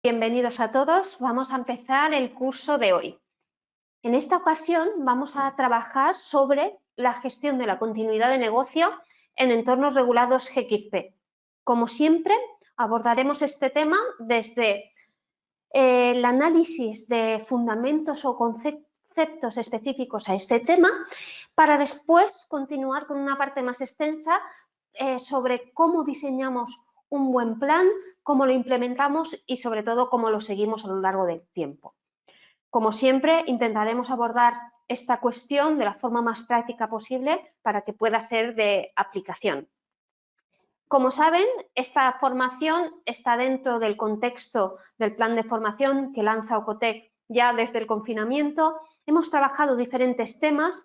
Bienvenidos a todos. Vamos a empezar el curso de hoy. En esta ocasión vamos a trabajar sobre la gestión de la continuidad de negocio en entornos regulados GXP. Como siempre, abordaremos este tema desde el análisis de fundamentos o conceptos específicos a este tema, para después continuar con una parte más extensa sobre cómo diseñamos un buen plan, cómo lo implementamos y sobre todo cómo lo seguimos a lo largo del tiempo. Como siempre, intentaremos abordar esta cuestión de la forma más práctica posible para que pueda ser de aplicación. Como saben, esta formación está dentro del contexto del plan de formación que lanza Ocotec ya desde el confinamiento. Hemos trabajado diferentes temas,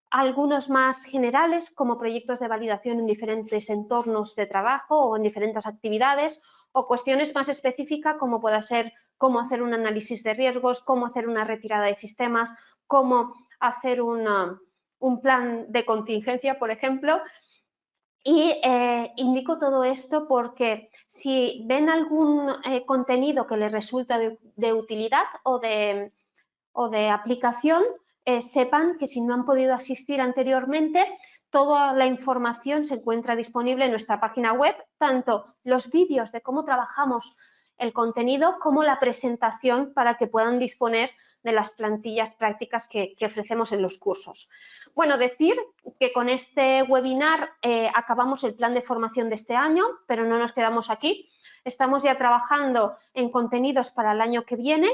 algunos más generales, como proyectos de validación en diferentes entornos de trabajo o en diferentes actividades, o cuestiones más específicas, como pueda ser cómo hacer un análisis de riesgos, cómo hacer una retirada de sistemas, cómo hacer un plan de contingencia, por ejemplo. Y indico todo esto porque si ven algún contenido que les resulta de utilidad o de aplicación, sepan que si no han podido asistir anteriormente, toda la información se encuentra disponible en nuestra página web, tanto los vídeos de cómo trabajamos el contenido como la presentación para que puedan disponer de las plantillas prácticas que ofrecemos en los cursos. Bueno, decir que con este webinar acabamos el plan de formación de este año, pero no nos quedamos aquí. Estamos ya trabajando en contenidos para el año que viene.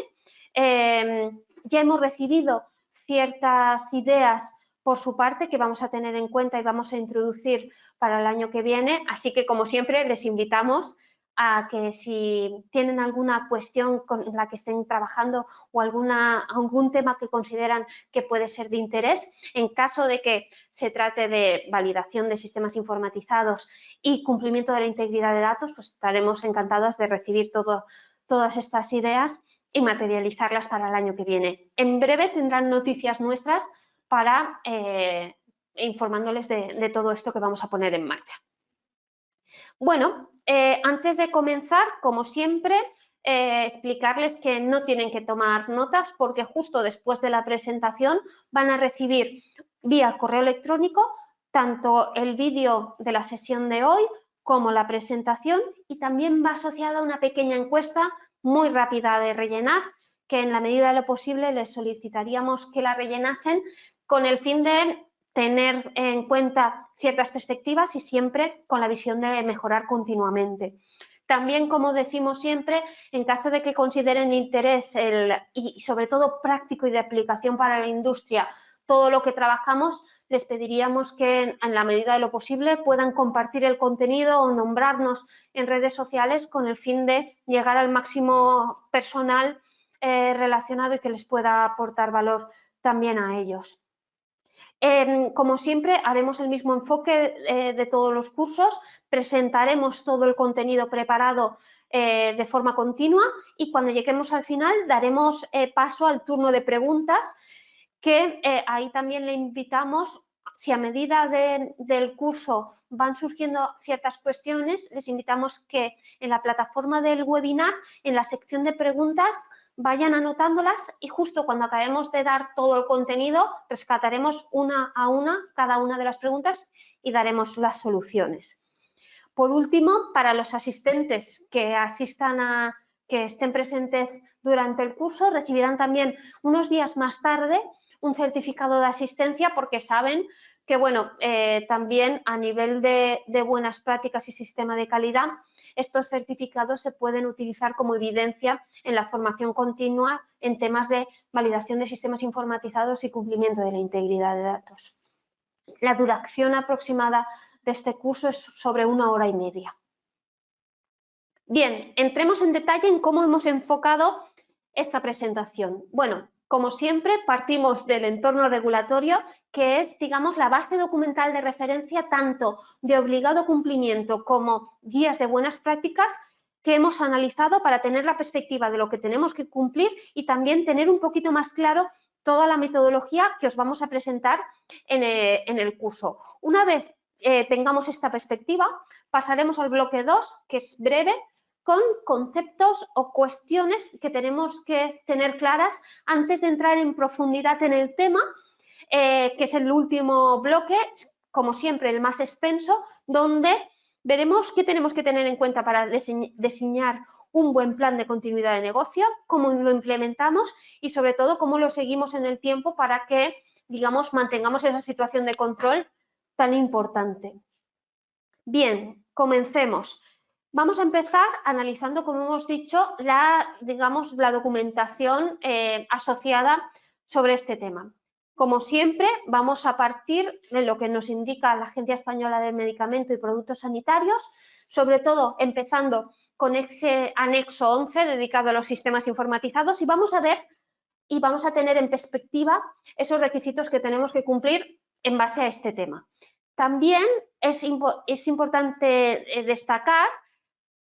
Ya hemos recibido ciertas ideas por su parte que vamos a tener en cuenta y vamos a introducir para el año que viene, así que como siempre les invitamos a que si tienen alguna cuestión con la que estén trabajando o algún tema que consideran que puede ser de interés, en caso de que se trate de validación de sistemas informatizados y cumplimiento de la integridad de datos, pues estaremos encantados de recibir todas estas ideas y materializarlas para el año que viene. En breve tendrán noticias nuestras para informándoles de todo esto que vamos a poner en marcha. Bueno, antes de comenzar, como siempre, explicarles que no tienen que tomar notas porque justo después de la presentación van a recibir vía correo electrónico tanto el vídeo de la sesión de hoy como la presentación, y también va asociada una pequeña encuesta muy rápida de rellenar, que en la medida de lo posible les solicitaríamos que la rellenasen con el fin de tener en cuenta ciertas perspectivas y siempre con la visión de mejorar continuamente. También, como decimos siempre, en caso de que consideren de interés y sobre todo práctico y de aplicación para la industria todo lo que trabajamos, les pediríamos que en la medida de lo posible puedan compartir el contenido o nombrarnos en redes sociales con el fin de llegar al máximo personal relacionado y que les pueda aportar valor también a ellos. Como siempre, haremos el mismo enfoque de todos los cursos, presentaremos todo el contenido preparado de forma continua y cuando lleguemos al final daremos paso al turno de preguntas, que ahí también le invitamos, si a medida del curso van surgiendo ciertas cuestiones, les invitamos que en la plataforma del webinar, en la sección de preguntas, vayan anotándolas y justo cuando acabemos de dar todo el contenido, rescataremos una a una cada una de las preguntas y daremos las soluciones. Por último, para los asistentes que que estén presentes durante el curso, recibirán también unos días más tarde un certificado de asistencia porque saben que, bueno, también a nivel de buenas prácticas y sistema de calidad, estos certificados se pueden utilizar como evidencia en la formación continua en temas de validación de sistemas informatizados y cumplimiento de la integridad de datos. La duración aproximada de este curso es sobre 1 hora y media. Bien, entremos en detalle en cómo hemos enfocado esta presentación. Bueno, como siempre, partimos del entorno regulatorio, que es, digamos, la base documental de referencia tanto de obligado cumplimiento como guías de buenas prácticas que hemos analizado para tener la perspectiva de lo que tenemos que cumplir y también tener un poquito más claro toda la metodología que os vamos a presentar en el curso. Una vez tengamos esta perspectiva, pasaremos al bloque 2, que es breve, con conceptos o cuestiones que tenemos que tener claras antes de entrar en profundidad en el tema, que es el último bloque, como siempre el más extenso, donde veremos qué tenemos que tener en cuenta para diseñar un buen plan de continuidad de negocio, cómo lo implementamos y sobre todo cómo lo seguimos en el tiempo para que, digamos, mantengamos esa situación de control tan importante. Bien, comencemos. Vamos a empezar analizando, como hemos dicho, la documentación asociada sobre este tema. Como siempre, vamos a partir de lo que nos indica la Agencia Española del Medicamento y Productos Sanitarios, sobre todo empezando con ese anexo 11 dedicado a los sistemas informatizados y vamos a ver y vamos a tener en perspectiva esos requisitos que tenemos que cumplir en base a este tema. También es importante destacar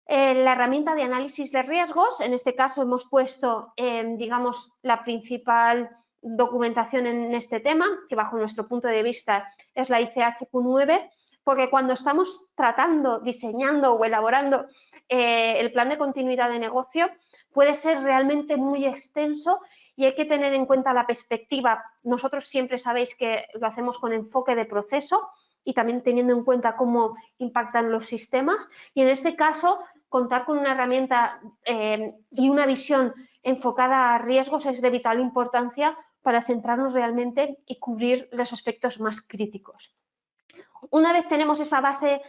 la herramienta de análisis de riesgos. En este caso hemos puesto, digamos, la principal documentación en este tema, que bajo nuestro punto de vista es la ICHQ9, porque cuando estamos tratando, diseñando o elaborando el plan de continuidad de negocio, puede ser realmente muy extenso y hay que tener en cuenta la perspectiva. Nosotros siempre sabéis que lo hacemos con enfoque de proceso y también teniendo en cuenta cómo impactan los sistemas. Y en este caso, contar con una herramienta y una visión enfocada a riesgos es de vital importancia para centrarnos realmente y cubrir los aspectos más críticos. Una vez tenemos esa base,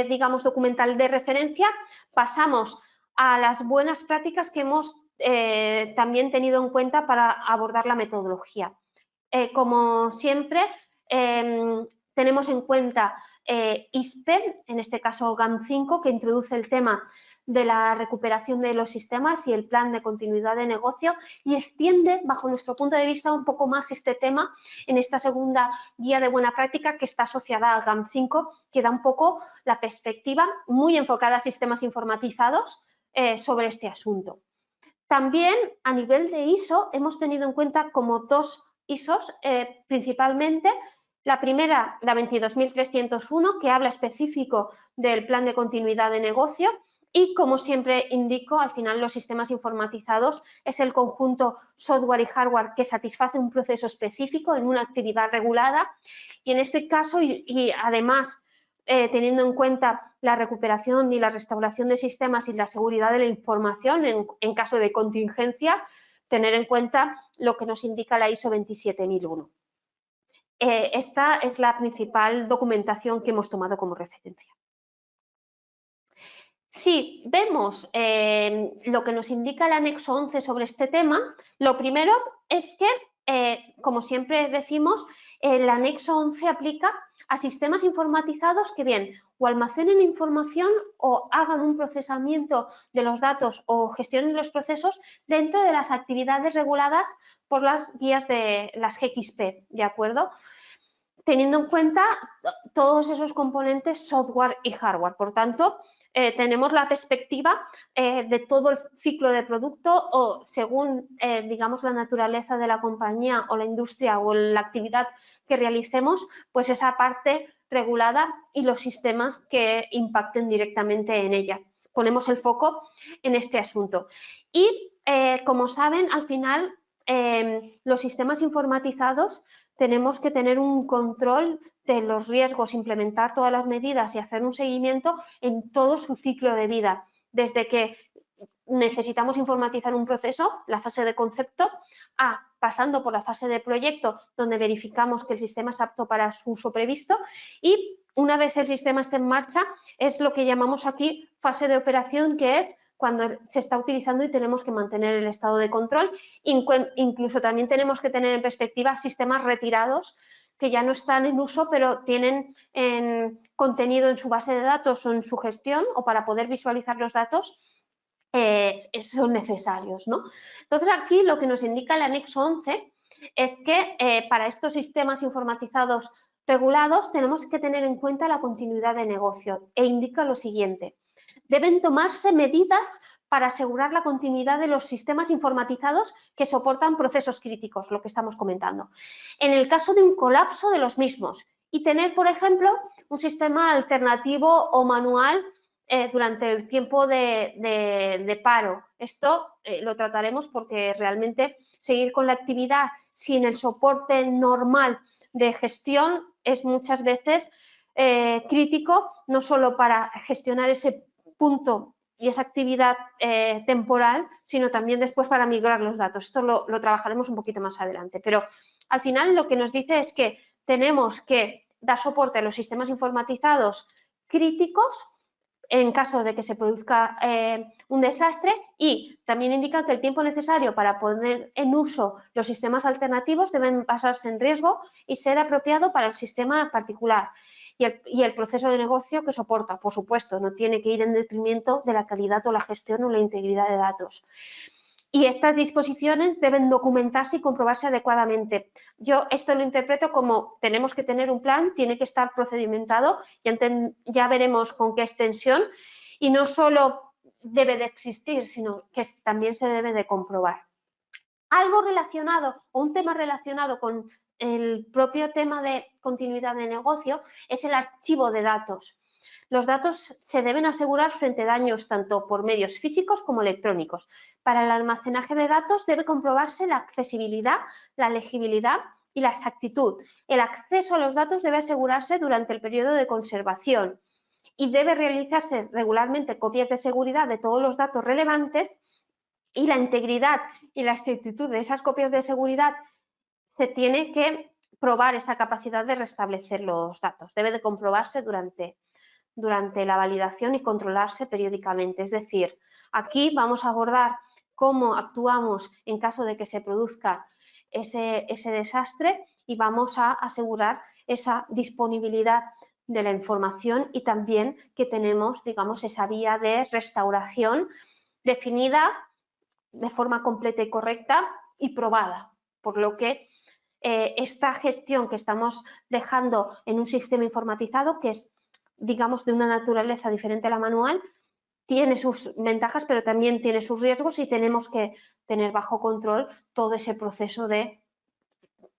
digamos, documental de referencia, pasamos a las buenas prácticas que hemos también tenido en cuenta para abordar la metodología. Como siempre, tenemos en cuenta ISPE, en este caso GAM5, que introduce el tema de la recuperación de los sistemas y el plan de continuidad de negocio y extiende, bajo nuestro punto de vista, un poco más este tema en esta segunda guía de buena práctica que está asociada a GAM5, que da un poco la perspectiva muy enfocada a sistemas informatizados sobre este asunto. También a nivel de ISO hemos tenido en cuenta como dos ISOs principalmente. La primera, la 22301, que habla específico del plan de continuidad de negocio y, como siempre indico, al final los sistemas informatizados es el conjunto software y hardware que satisface un proceso específico en una actividad regulada y en este caso y además teniendo en cuenta la recuperación y la restauración de sistemas y la seguridad de la información en caso de contingencia, tener en cuenta lo que nos indica la ISO 27001. Esta es la principal documentación que hemos tomado como referencia. Si vemos lo que nos indica el anexo 11 sobre este tema, lo primero es que, como siempre decimos, el anexo 11 aplica a sistemas informatizados que bien o almacenen información o hagan un procesamiento de los datos o gestionen los procesos dentro de las actividades reguladas por las guías de las GXP, ¿de acuerdo? Teniendo en cuenta todos esos componentes software y hardware. Por tanto, tenemos la perspectiva de todo el ciclo de producto o según, digamos, la naturaleza de la compañía o la industria o la actividad que realicemos, pues esa parte regulada y los sistemas que impacten directamente en ella. Ponemos el foco en este asunto. Y, como saben, al final, los sistemas informatizados tenemos que tener un control de los riesgos, implementar todas las medidas y hacer un seguimiento en todo su ciclo de vida, desde que necesitamos informatizar un proceso, la fase de concepto, pasando por la fase de proyecto, donde verificamos que el sistema es apto para su uso previsto y una vez el sistema esté en marcha, es lo que llamamos aquí fase de operación, que es cuando se está utilizando y tenemos que mantener el estado de control. Incluso también tenemos que tener en perspectiva sistemas retirados que ya no están en uso, pero tienen contenido en su base de datos o en su gestión o para poder visualizar los datos son necesarios, ¿no? Entonces, aquí lo que nos indica el anexo 11 es que para estos sistemas informatizados regulados tenemos que tener en cuenta la continuidad de negocio e indica lo siguiente. Deben tomarse medidas para asegurar la continuidad de los sistemas informatizados que soportan procesos críticos, lo que estamos comentando. En el caso de un colapso de los mismos y tener, por ejemplo, un sistema alternativo o manual durante el tiempo de paro. Esto lo trataremos porque realmente seguir con la actividad sin el soporte normal de gestión es muchas veces crítico, no solo para gestionar ese punto y esa actividad temporal, sino también después para migrar los datos. Esto lo trabajaremos un poquito más adelante, pero al final lo que nos dice es que tenemos que dar soporte a los sistemas informatizados críticos en caso de que se produzca un desastre, y también indica que el tiempo necesario para poner en uso los sistemas alternativos deben basarse en riesgo y ser apropiado para el sistema particular. Y el proceso de negocio que soporta, por supuesto, no tiene que ir en detrimento de la calidad o la gestión o la integridad de datos. Y estas disposiciones deben documentarse y comprobarse adecuadamente. Yo esto lo interpreto como tenemos que tener un plan, tiene que estar procedimentado, ya veremos con qué extensión, y no solo debe de existir, sino que también se debe de comprobar. Algo relacionado o un tema relacionado con el propio tema de continuidad de negocio es el archivo de datos. Los datos se deben asegurar frente a daños tanto por medios físicos como electrónicos. Para el almacenaje de datos debe comprobarse la accesibilidad, la legibilidad y la exactitud. El acceso a los datos debe asegurarse durante el periodo de conservación y debe realizarse regularmente copias de seguridad de todos los datos relevantes, y la integridad y la exactitud de esas copias de seguridad se tiene que probar esa capacidad de restablecer los datos. Debe de comprobarse durante la validación y controlarse periódicamente. Es decir, aquí vamos a abordar cómo actuamos en caso de que se produzca ese desastre, y vamos a asegurar esa disponibilidad de la información y también que tenemos, digamos, esa vía de restauración definida de forma completa y correcta y probada, por lo que esta gestión que estamos dejando en un sistema informatizado, que es, digamos, de una naturaleza diferente a la manual, tiene sus ventajas, pero también tiene sus riesgos, y tenemos que tener bajo control todo ese proceso de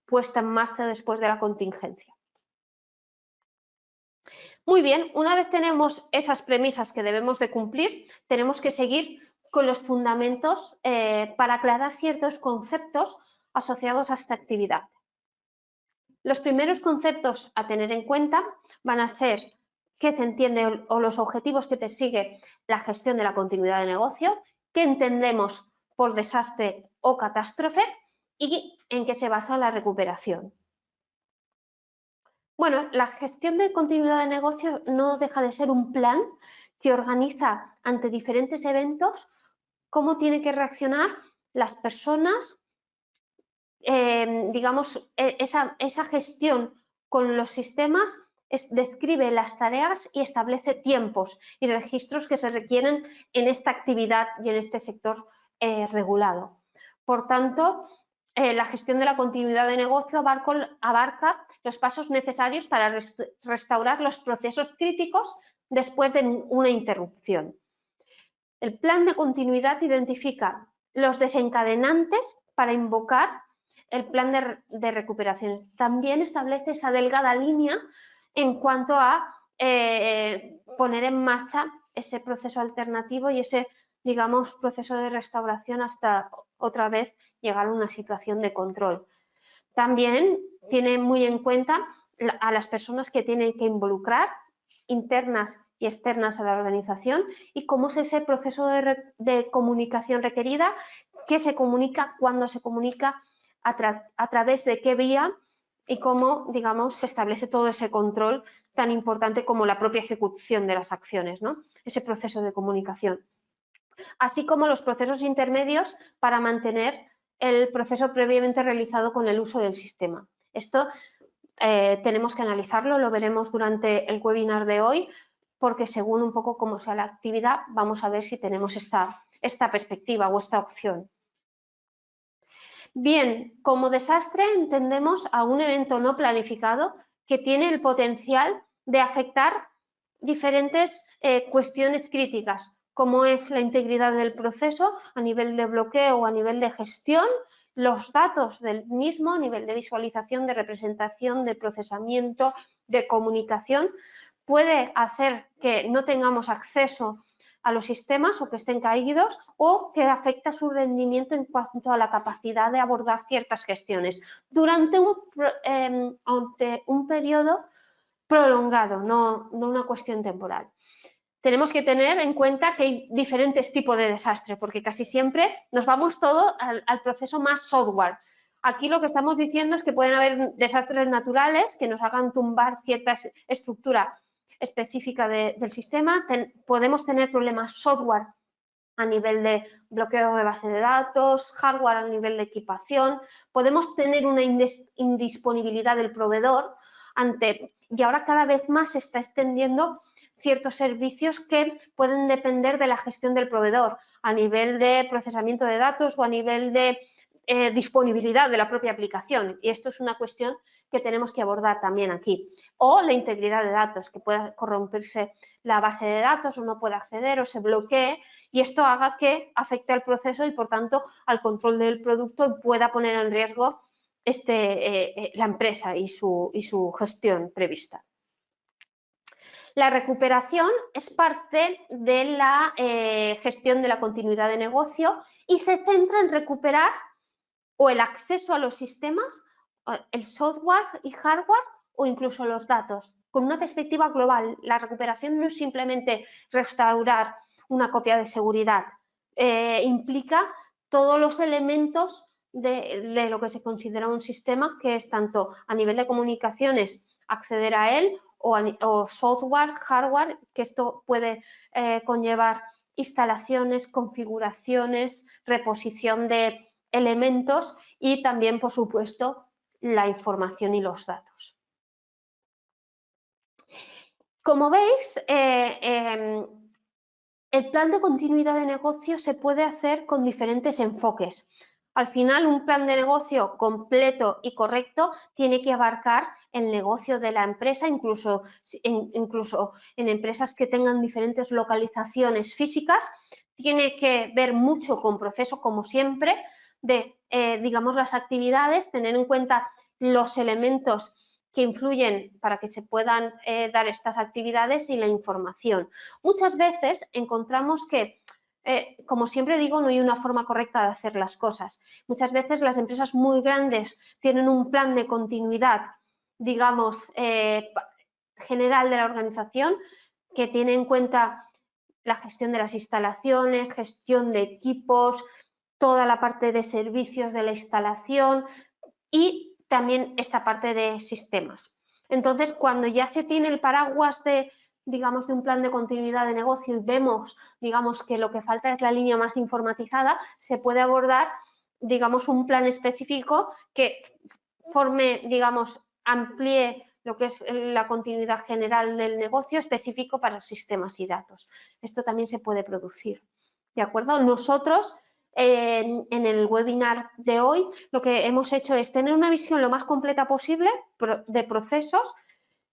puesta en marcha después de la contingencia. Muy bien, una vez tenemos esas premisas que debemos de cumplir, tenemos que seguir con los fundamentos para aclarar ciertos conceptos asociados a esta actividad. Los primeros conceptos a tener en cuenta van a ser qué se entiende o los objetivos que persigue la gestión de la continuidad de negocio, qué entendemos por desastre o catástrofe y en qué se basa la recuperación. Bueno, la gestión de continuidad de negocio no deja de ser un plan que organiza ante diferentes eventos cómo tienen que reaccionar las personas, digamos, esa gestión con los sistemas describe las tareas y establece tiempos y registros que se requieren en esta actividad y en este sector regulado. Por tanto, la gestión de la continuidad de negocio abarca los pasos necesarios para restaurar los procesos críticos después de una interrupción. El plan de continuidad identifica los desencadenantes para invocar el plan de recuperación. También establece esa delgada línea en cuanto a poner en marcha ese proceso alternativo y ese, digamos, proceso de restauración hasta otra vez llegar a una situación de control. También tiene muy en cuenta a las personas que tienen que involucrar, internas y externas a la organización, y cómo es ese proceso de comunicación requerida, qué se comunica, cuándo se comunica, a través de qué vía, y cómo, digamos, se establece todo ese control tan importante como la propia ejecución de las acciones, ¿no? Ese proceso de comunicación. Así como los procesos intermedios para mantener el proceso previamente realizado con el uso del sistema. Esto tenemos que analizarlo, lo veremos durante el webinar de hoy, porque según un poco cómo sea la actividad, vamos a ver si tenemos esta perspectiva o esta opción. Bien, como desastre entendemos a un evento no planificado que tiene el potencial de afectar diferentes cuestiones críticas, como es la integridad del proceso a nivel de bloqueo o a nivel de gestión, los datos del mismo a nivel de visualización, de representación, de procesamiento, de comunicación. puede hacer que no tengamos acceso a los sistemas o que estén caídos o que afecta su rendimiento en cuanto a la capacidad de abordar ciertas gestiones durante un periodo prolongado, no una cuestión temporal. Tenemos que tener en cuenta que hay diferentes tipos de desastre, porque casi siempre nos vamos todo al proceso más software. Aquí lo que estamos diciendo es que pueden haber desastres naturales que nos hagan tumbar cierta estructura específica del sistema. Podemos tener problemas software a nivel de bloqueo de base de datos, hardware a nivel de equipación. Podemos tener una indisponibilidad del proveedor y ahora cada vez más se está extendiendo ciertos servicios que pueden depender de la gestión del proveedor a nivel de procesamiento de datos o a nivel de disponibilidad de la propia aplicación. Y esto es una cuestión que tenemos que abordar también aquí. O la integridad de datos, que pueda corromperse la base de datos o no pueda acceder o se bloquee y esto haga que afecte al proceso y, por tanto, al control del producto y pueda poner en riesgo la empresa y su gestión prevista. La recuperación es parte de la gestión de la continuidad de negocio y se centra en recuperar o el acceso a los sistemas, el software y hardware o incluso los datos. Con una perspectiva global, la recuperación no es simplemente restaurar una copia de seguridad, implica todos los elementos de lo que se considera un sistema, que es tanto a nivel de comunicaciones, acceder a él, o software, hardware, que esto puede conllevar instalaciones, configuraciones, reposición de elementos y también, por supuesto, la información y los datos. Como veis, el plan de continuidad de negocio se puede hacer con diferentes enfoques. Al final, un plan de negocio completo y correcto tiene que abarcar el negocio de la empresa, incluso en empresas que tengan diferentes localizaciones físicas. Tiene que ver mucho con procesos, como siempre, de, digamos, las actividades, tener en cuenta los elementos que influyen para que se puedan dar estas actividades y la información. Muchas veces encontramos que, como siempre digo, no hay una forma correcta de hacer las cosas. Muchas veces las empresas muy grandes tienen un plan de continuidad, digamos, general de la organización, que tiene en cuenta la gestión de las instalaciones, gestión de equipos, toda la parte de servicios de la instalación y también esta parte de sistemas. Entonces, cuando ya se tiene el paraguas de, digamos, de un plan de continuidad de negocio y vemos, digamos, que lo que falta es la línea más informatizada, se puede abordar, digamos, un plan específico que forme, digamos, amplíe lo que es la continuidad general del negocio específico para sistemas y datos. Esto también se puede producir, ¿de acuerdo? Nosotros, en el webinar de hoy, lo que hemos hecho es tener una visión lo más completa posible de procesos,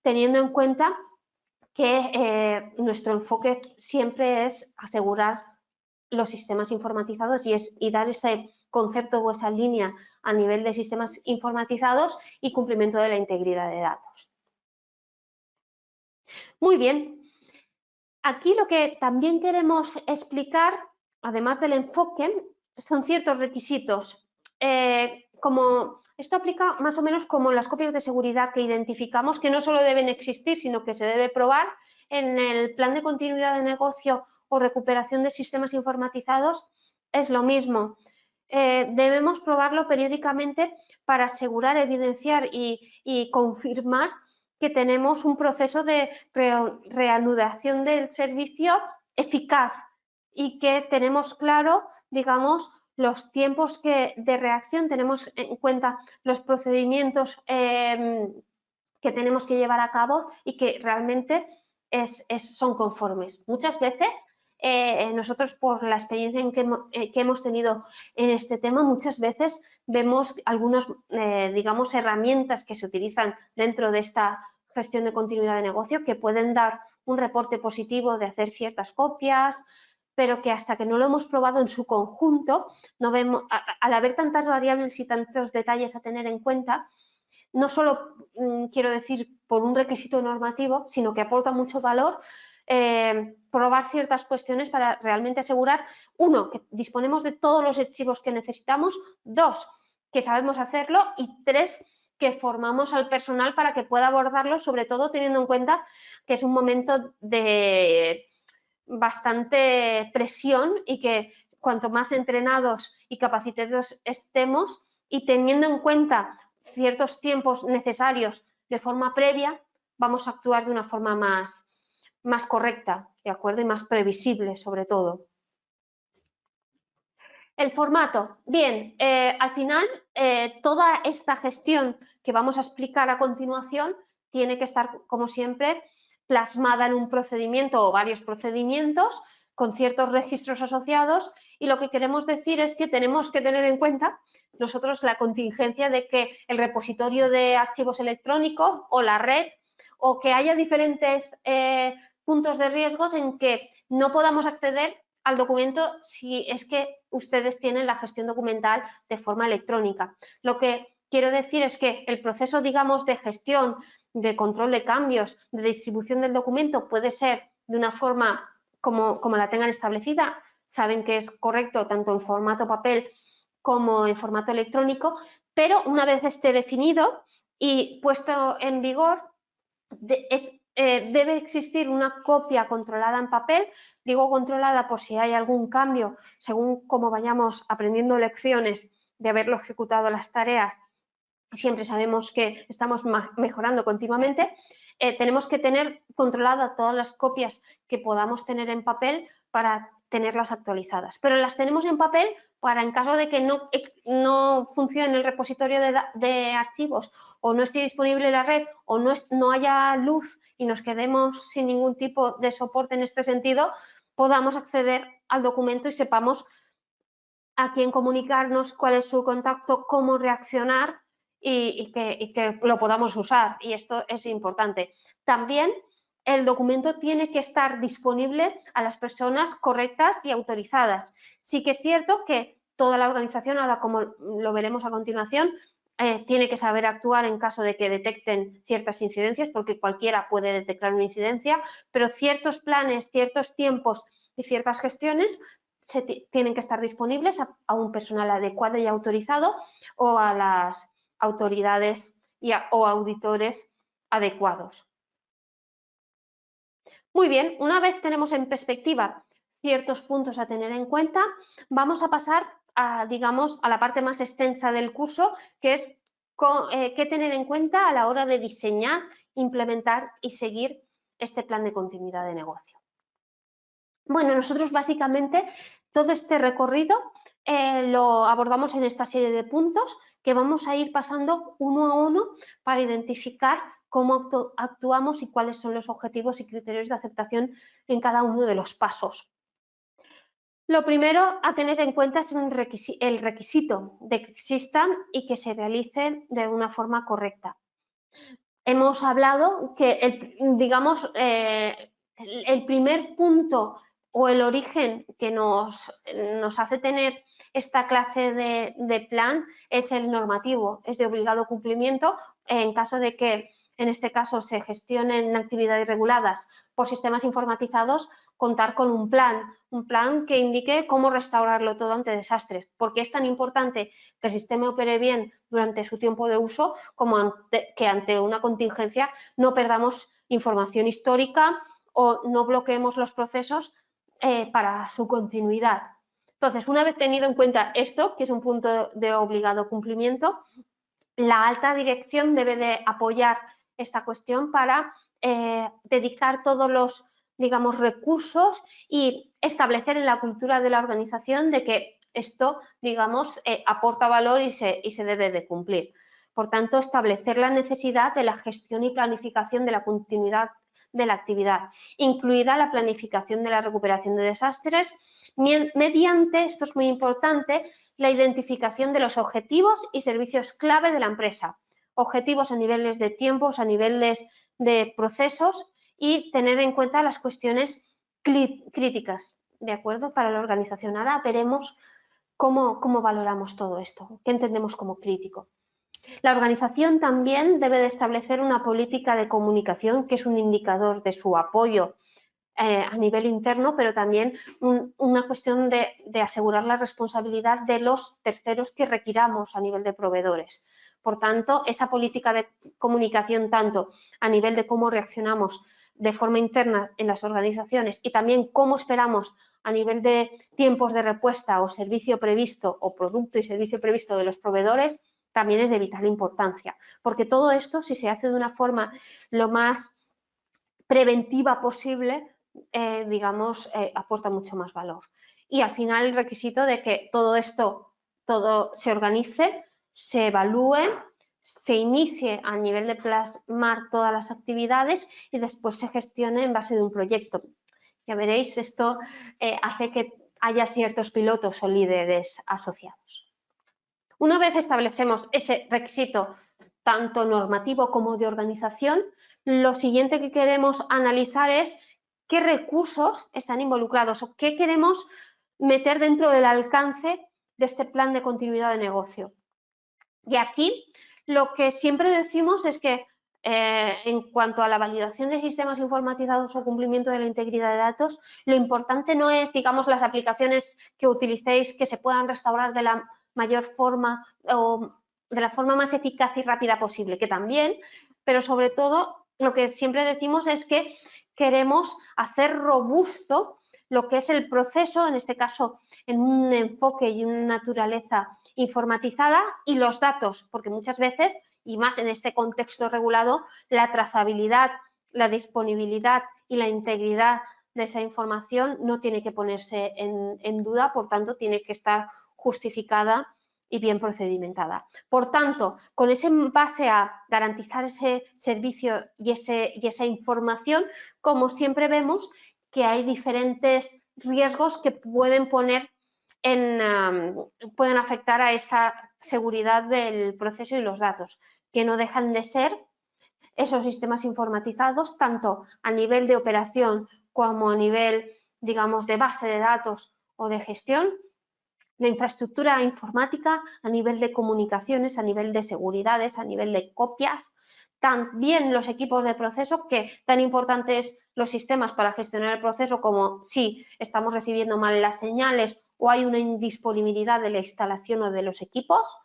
teniendo en cuenta que nuestro enfoque siempre es asegurar los sistemas informatizados y dar ese concepto o esa línea a nivel de sistemas informatizados y cumplimiento de la integridad de datos. Muy bien. Aquí lo que también queremos explicar, además del enfoque, son ciertos requisitos. Como esto aplica más o menos como las copias de seguridad que identificamos, que no solo deben existir, sino que se debe probar en el plan de continuidad de negocio o recuperación de sistemas informatizados, es lo mismo. Debemos probarlo periódicamente para asegurar, evidenciar y confirmar que tenemos un proceso de reanudación del servicio eficaz y que tenemos claro, digamos, los tiempos de reacción, tenemos en cuenta los procedimientos que tenemos que llevar a cabo y que realmente son conformes. Muchas veces nosotros, por la experiencia que hemos tenido en este tema, muchas veces vemos algunas, digamos, herramientas que se utilizan dentro de esta gestión de continuidad de negocio que pueden dar un reporte positivo de hacer ciertas copias, pero que hasta que no lo hemos probado en su conjunto, no vemos, al haber tantas variables y tantos detalles a tener en cuenta, no solo quiero decir por un requisito normativo, sino que aporta mucho valor probar ciertas cuestiones para realmente asegurar, uno, que disponemos de todos los archivos que necesitamos, dos, que sabemos hacerlo y tres, que formamos al personal para que pueda abordarlo, sobre todo teniendo en cuenta que es un momento de bastante presión y que cuanto más entrenados y capacitados estemos y teniendo en cuenta ciertos tiempos necesarios de forma previa, vamos a actuar de una forma más correcta, ¿de acuerdo? Y más previsible, sobre todo. El formato. Bien, al final, toda esta gestión que vamos a explicar a continuación tiene que estar, como siempre, plasmada en un procedimiento o varios procedimientos con ciertos registros asociados, y lo que queremos decir es que tenemos que tener en cuenta nosotros la contingencia de que el repositorio de archivos electrónicos o la red, o que haya diferentes puntos de riesgos en que no podamos acceder al documento si es que ustedes tienen la gestión documental de forma electrónica. Lo que quiero decir es que el proceso, digamos, de gestión, de control de cambios, de distribución del documento puede ser de una forma como la tengan establecida. Saben que es correcto tanto en formato papel como en formato electrónico, pero una vez esté definido y puesto en vigor, debe existir una copia controlada en papel. Digo controlada por si hay algún cambio según cómo vayamos aprendiendo lecciones de haberlo ejecutado las tareas. Siempre sabemos que estamos mejorando continuamente. Tenemos que tener controladas todas las copias que podamos tener en papel para tenerlas actualizadas. Pero las tenemos en papel para, en caso de que no funcione el repositorio de archivos o no esté disponible la red o no haya luz y nos quedemos sin ningún tipo de soporte en este sentido, podamos acceder al documento y sepamos a quién comunicarnos, cuál es su contacto, cómo reaccionar y que lo podamos usar. Y esto es importante. También el documento tiene que estar disponible a las personas correctas y autorizadas. Sí que es cierto que toda la organización, ahora como lo veremos a continuación, tiene que saber actuar en caso de que detecten ciertas incidencias, porque cualquiera puede detectar una incidencia, pero ciertos planes, ciertos tiempos y ciertas gestiones tienen que estar disponibles a un personal adecuado y autorizado o a las autoridades o auditores adecuados. Muy bien, una vez tenemos en perspectiva ciertos puntos a tener en cuenta, vamos a pasar digamos, a la parte más extensa del curso, que es qué tener en cuenta a la hora de diseñar, implementar y seguir este plan de continuidad de negocio. Bueno, nosotros básicamente todo este recorrido lo abordamos en esta serie de puntos que vamos a ir pasando uno a uno para identificar cómo actuamos y cuáles son los objetivos y criterios de aceptación en cada uno de los pasos. Lo primero a tener en cuenta es el requisito de que exista y que se realice de una forma correcta. Hemos hablado que, digamos, el primer punto o el origen que nos hace tener esta clase de plan es el normativo, es de obligado cumplimiento en caso de que, en este caso, se gestionen actividades reguladas por sistemas informatizados, contar con un plan que indique cómo restaurarlo todo ante desastres. Porque es tan importante que el sistema opere bien durante su tiempo de uso como que ante una contingencia no perdamos información histórica o no bloqueemos los procesos para su continuidad. Entonces, una vez tenido en cuenta esto, que es un punto de obligado cumplimiento, la alta dirección debe de apoyar esta cuestión para dedicar todos los, digamos, recursos y establecer en la cultura de la organización de que esto, digamos, aporta valor y se debe de cumplir. Por tanto, establecer la necesidad de la gestión y planificación de la continuidad de la actividad, incluida la planificación de la recuperación de desastres, mediante, esto es muy importante, la identificación de los objetivos y servicios clave de la empresa. Objetivos a niveles de tiempos, a niveles de procesos y tener en cuenta las cuestiones críticas, ¿de acuerdo? Para la organización. Ahora veremos cómo valoramos todo esto, qué entendemos como crítico. La organización también debe de establecer una política de comunicación que es un indicador de su apoyo a nivel interno, pero también una cuestión de asegurar la responsabilidad de los terceros que requiramos a nivel de proveedores. Por tanto, esa política de comunicación, tanto a nivel de cómo reaccionamos de forma interna en las organizaciones y también cómo esperamos a nivel de tiempos de respuesta o servicio previsto o producto y servicio previsto de los proveedores, también es de vital importancia. Porque todo esto, si se hace de una forma lo más preventiva posible, digamos, aporta mucho más valor. Y al final el requisito de que todo esto, todo se organice, se evalúe, se inicie a nivel de plasmar todas las actividades y después se gestione en base de un proyecto. Ya veréis, esto hace que haya ciertos pilotos o líderes asociados. Una vez establecemos ese requisito tanto normativo como de organización, lo siguiente que queremos analizar es qué recursos están involucrados o qué queremos meter dentro del alcance de este plan de continuidad de negocio. Y aquí lo que siempre decimos es que en cuanto a la validación de sistemas informatizados o cumplimiento de la integridad de datos, lo importante no es, digamos, las aplicaciones que utilicéis que se puedan restaurar de la mayor forma o de la forma más eficaz y rápida posible, que también, pero sobre todo lo que siempre decimos es que queremos hacer robusto lo que es el proceso, en este caso en un enfoque y una naturaleza informatizada, y los datos, porque muchas veces, y más en este contexto regulado, la trazabilidad, la disponibilidad y la integridad de esa información no tiene que ponerse en duda, por tanto, tiene que estar justificada y bien procedimentada. Por tanto, con ese base a garantizar ese servicio y esa información, como siempre vemos que hay diferentes riesgos que pueden poner pueden afectar a esa seguridad del proceso y los datos, que no dejan de ser esos sistemas informatizados, tanto a nivel de operación como a nivel, digamos, de base de datos o de gestión, la infraestructura informática a nivel de comunicaciones, a nivel de seguridades, a nivel de copias, también los equipos de proceso, que tan importantes los sistemas para gestionar el proceso como si estamos recibiendo mal las señales o hay una indisponibilidad de la instalación o de los equipos,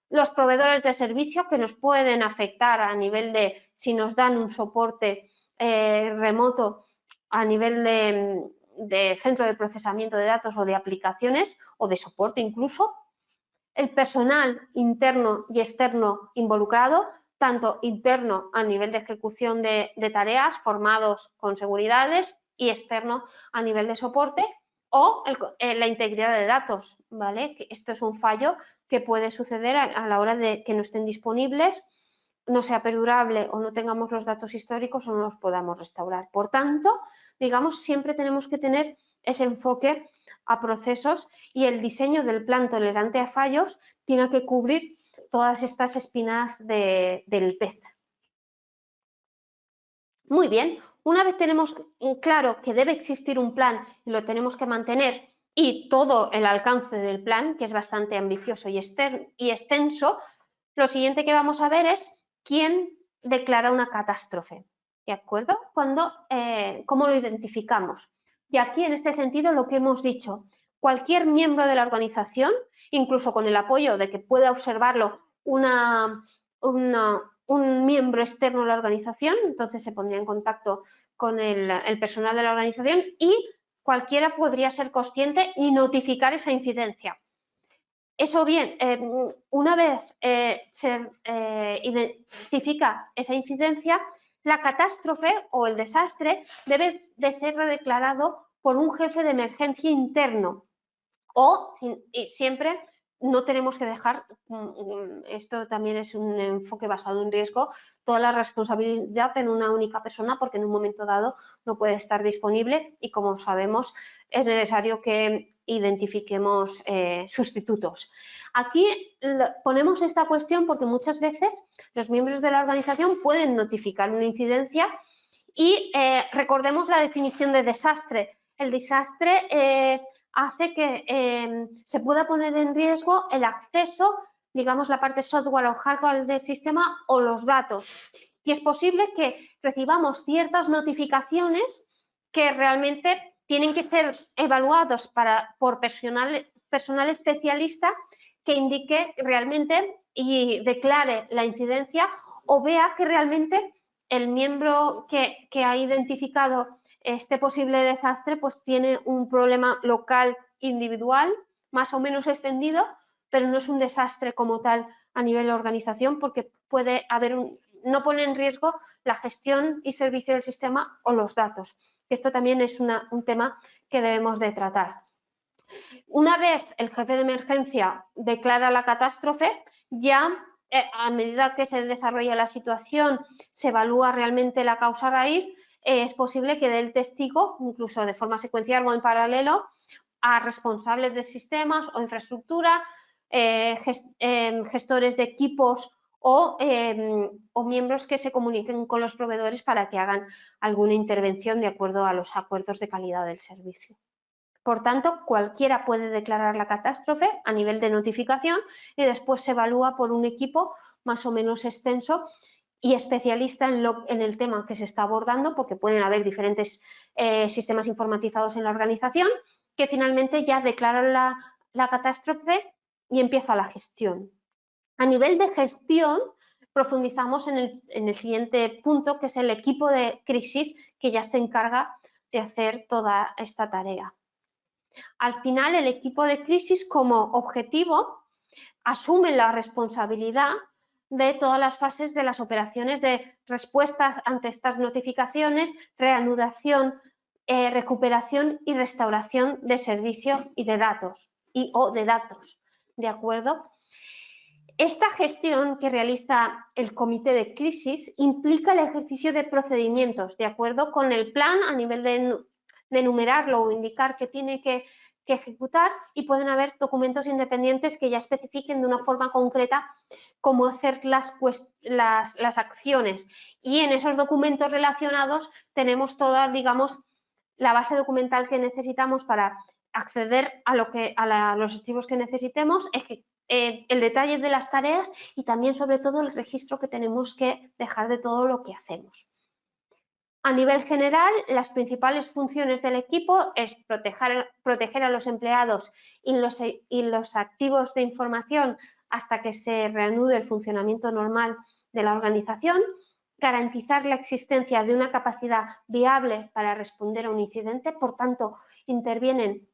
los proveedores de servicio que nos pueden afectar a nivel de si nos dan un soporte remoto a nivel de centro de procesamiento de datos o de aplicaciones o de soporte incluso, el personal interno y externo involucrado, tanto interno a nivel de ejecución de tareas formados con seguridades y externo a nivel de soporte, o la integridad de datos, ¿vale? Que esto es un fallo que puede suceder a la hora de que no estén disponibles, no sea perdurable o no tengamos los datos históricos o no los podamos restaurar. Por tanto, digamos, siempre tenemos que tener ese enfoque a procesos y el diseño del plan tolerante a fallos tiene que cubrir todas estas espinas del pez. Muy bien, una vez tenemos claro que debe existir un plan y lo tenemos que mantener y todo el alcance del plan, que es bastante ambicioso y extenso, lo siguiente que vamos a ver es quién declara una catástrofe, ¿de acuerdo? ¿Cómo lo identificamos? Y aquí, en este sentido, lo que hemos dicho, cualquier miembro de la organización, incluso con el apoyo de que pueda observarlo un miembro externo de la organización, entonces se pondría en contacto con el personal de la organización y cualquiera podría ser consciente y notificar esa incidencia. Eso bien, una vez se identifica esa incidencia, la catástrofe o el desastre debe de ser redeclarado por un jefe de emergencia interno o siempre no tenemos que dejar, esto también es un enfoque basado en riesgo, toda la responsabilidad en una única persona porque en un momento dado no puede estar disponible y como sabemos es necesario que identifiquemos sustitutos. Aquí ponemos esta cuestión porque muchas veces los miembros de la organización pueden notificar una incidencia y recordemos la definición de desastre. El desastre hace que se pueda poner en riesgo el acceso digamos, la parte software o hardware del sistema o los datos. Y es posible que recibamos ciertas notificaciones que realmente tienen que ser evaluados por personal especialista que indique realmente y declare la incidencia o vea que realmente el miembro que ha identificado este posible desastre pues tiene un problema local individual más o menos extendido, pero no es un desastre como tal a nivel de organización porque puede haber no pone en riesgo la gestión y servicio del sistema o los datos. Esto también es un tema que debemos de tratar. Una vez el jefe de emergencia declara la catástrofe, ya a medida que se desarrolla la situación, se evalúa realmente la causa raíz, es posible que dé el testigo, incluso de forma secuencial o en paralelo, a responsables de sistemas o infraestructura, gestores de equipos o miembros que se comuniquen con los proveedores para que hagan alguna intervención de acuerdo a los acuerdos de calidad del servicio. Por tanto, cualquiera puede declarar la catástrofe a nivel de notificación y después se evalúa por un equipo más o menos extenso y especialista en el tema que se está abordando, porque pueden haber diferentes sistemas informatizados en la organización que finalmente ya declaran la catástrofe y empieza la gestión. A nivel de gestión, profundizamos en el siguiente punto, que es el equipo de crisis que ya se encarga de hacer toda esta tarea. Al final, el equipo de crisis como objetivo asume la responsabilidad de todas las fases de las operaciones de respuestas ante estas notificaciones, reanudación, recuperación y restauración de servicio y de datos, ¿de acuerdo? Esta gestión que realiza el comité de crisis implica el ejercicio de procedimientos, de acuerdo con el plan a nivel de enumerarlo o indicar que tiene que ejecutar, y pueden haber documentos independientes que ya especifiquen de una forma concreta cómo hacer las acciones. Y en esos documentos relacionados tenemos toda, digamos, la base documental que necesitamos para acceder a los archivos que necesitemos, el detalle de las tareas y también, sobre todo, el registro que tenemos que dejar de todo lo que hacemos. A nivel general, las principales funciones del equipo es proteger a los empleados y los activos de información hasta que se reanude el funcionamiento normal de la organización, garantizar la existencia de una capacidad viable para responder a un incidente, por tanto, intervienen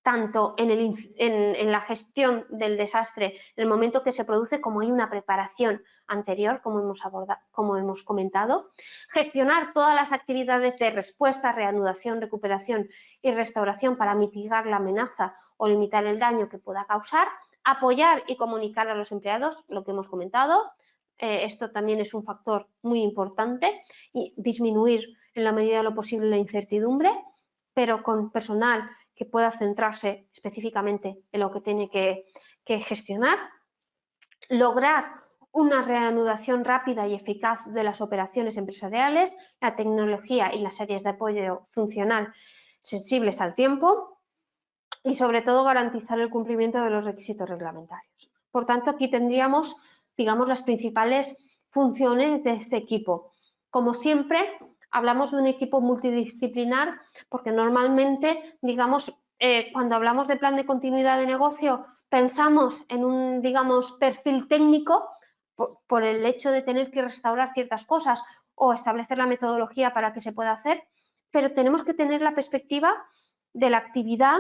tanto en la gestión del desastre en el momento que se produce, como hay una preparación anterior, como hemos comentado. Gestionar todas las actividades de respuesta, reanudación, recuperación y restauración para mitigar la amenaza o limitar el daño que pueda causar. Apoyar y comunicar a los empleados, lo que hemos comentado. Esto también es un factor muy importante, y disminuir en la medida de lo posible la incertidumbre, pero con personal que pueda centrarse específicamente en lo que tiene que gestionar. Lograr una reanudación rápida y eficaz de las operaciones empresariales, la tecnología y las áreas de apoyo funcional sensibles al tiempo, y sobre todo garantizar el cumplimiento de los requisitos reglamentarios. Por tanto, aquí tendríamos, digamos, las principales funciones de este equipo. Como siempre, hablamos de un equipo multidisciplinar porque normalmente, digamos, cuando hablamos de plan de continuidad de negocio, pensamos en un, digamos, perfil técnico por el hecho de tener que restaurar ciertas cosas o establecer la metodología para que se pueda hacer, pero tenemos que tener la perspectiva de la actividad,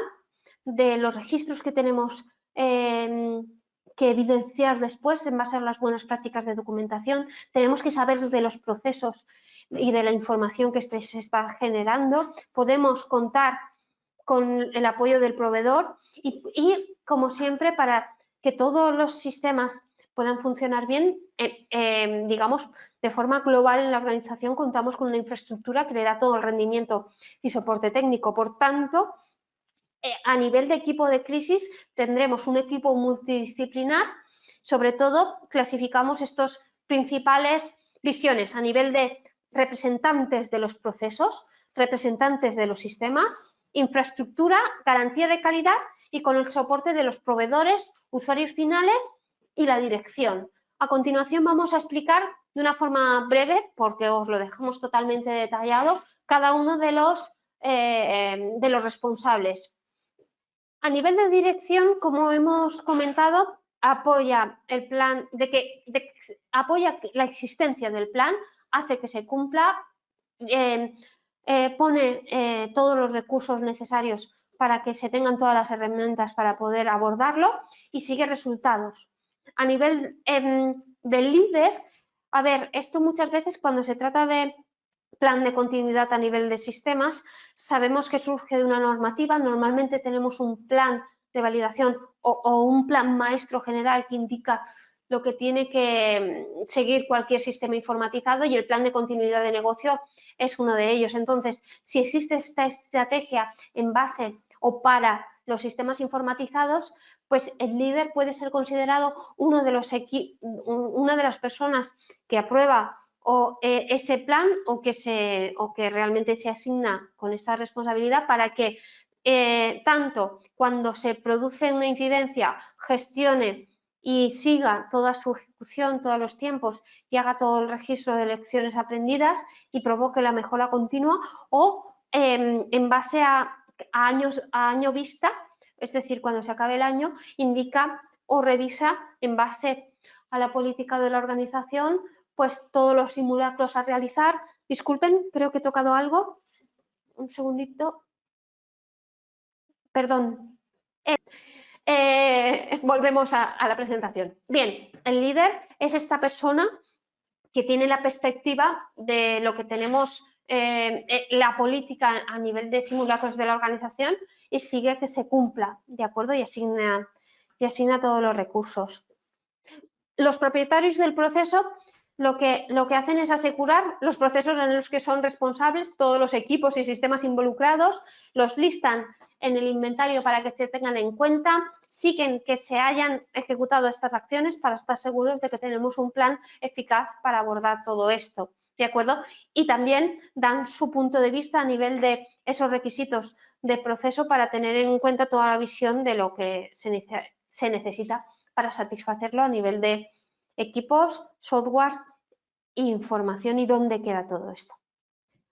de los registros que tenemos que evidenciar después en base a las buenas prácticas de documentación. Tenemos que saber de los procesos y de la información que se está generando. Podemos contar con el apoyo del proveedor y como siempre, para que todos los sistemas puedan funcionar bien, digamos, de forma global en la organización contamos con una infraestructura que le da todo el rendimiento y soporte técnico. Por tanto, a nivel de equipo de crisis tendremos un equipo multidisciplinar. Sobre todo, clasificamos estas principales visiones a nivel de representantes de los procesos, representantes de los sistemas, infraestructura, garantía de calidad y con el soporte de los proveedores, usuarios finales y la dirección. A continuación vamos a explicar de una forma breve, porque os lo dejamos totalmente detallado, cada uno de los responsables. A nivel de dirección, como hemos comentado, apoya el plan apoya la existencia del plan, hace que se cumpla, pone todos los recursos necesarios para que se tengan todas las herramientas para poder abordarlo y sigue resultados. A nivel del líder, a ver, esto muchas veces cuando se trata de plan de continuidad a nivel de sistemas, sabemos que surge de una normativa, normalmente tenemos un plan de validación o un plan maestro general que indica lo que tiene que seguir cualquier sistema informatizado y el plan de continuidad de negocio es uno de ellos. Entonces, si existe esta estrategia en base o para los sistemas informatizados, pues el líder puede ser considerado una de las personas que aprueba ese plan o que realmente se asigna con esta responsabilidad para que tanto cuando se produce una incidencia gestione y siga toda su ejecución, todos los tiempos y haga todo el registro de lecciones aprendidas y provoque la mejora continua o en base a año vista, es decir, cuando se acabe el año, indica o revisa en base a la política de la organización pues todos los simulacros a realizar. Disculpen, creo que he tocado algo. Un segundito. Perdón. Volvemos a la presentación. Bien, el líder es esta persona que tiene la perspectiva de lo que tenemos, la política a nivel de simulacros de la organización y sigue que se cumpla, ¿de acuerdo? Y asigna todos los recursos. Los propietarios del proceso lo que hacen es asegurar los procesos en los que son responsables, todos los equipos y sistemas involucrados, los listan en el inventario para que se tengan en cuenta, siguen que se hayan ejecutado estas acciones para estar seguros de que tenemos un plan eficaz para abordar todo esto, ¿de acuerdo? Y también dan su punto de vista a nivel de esos requisitos de proceso para tener en cuenta toda la visión de lo que se necesita para satisfacerlo a nivel de equipos, software e información y dónde queda todo esto.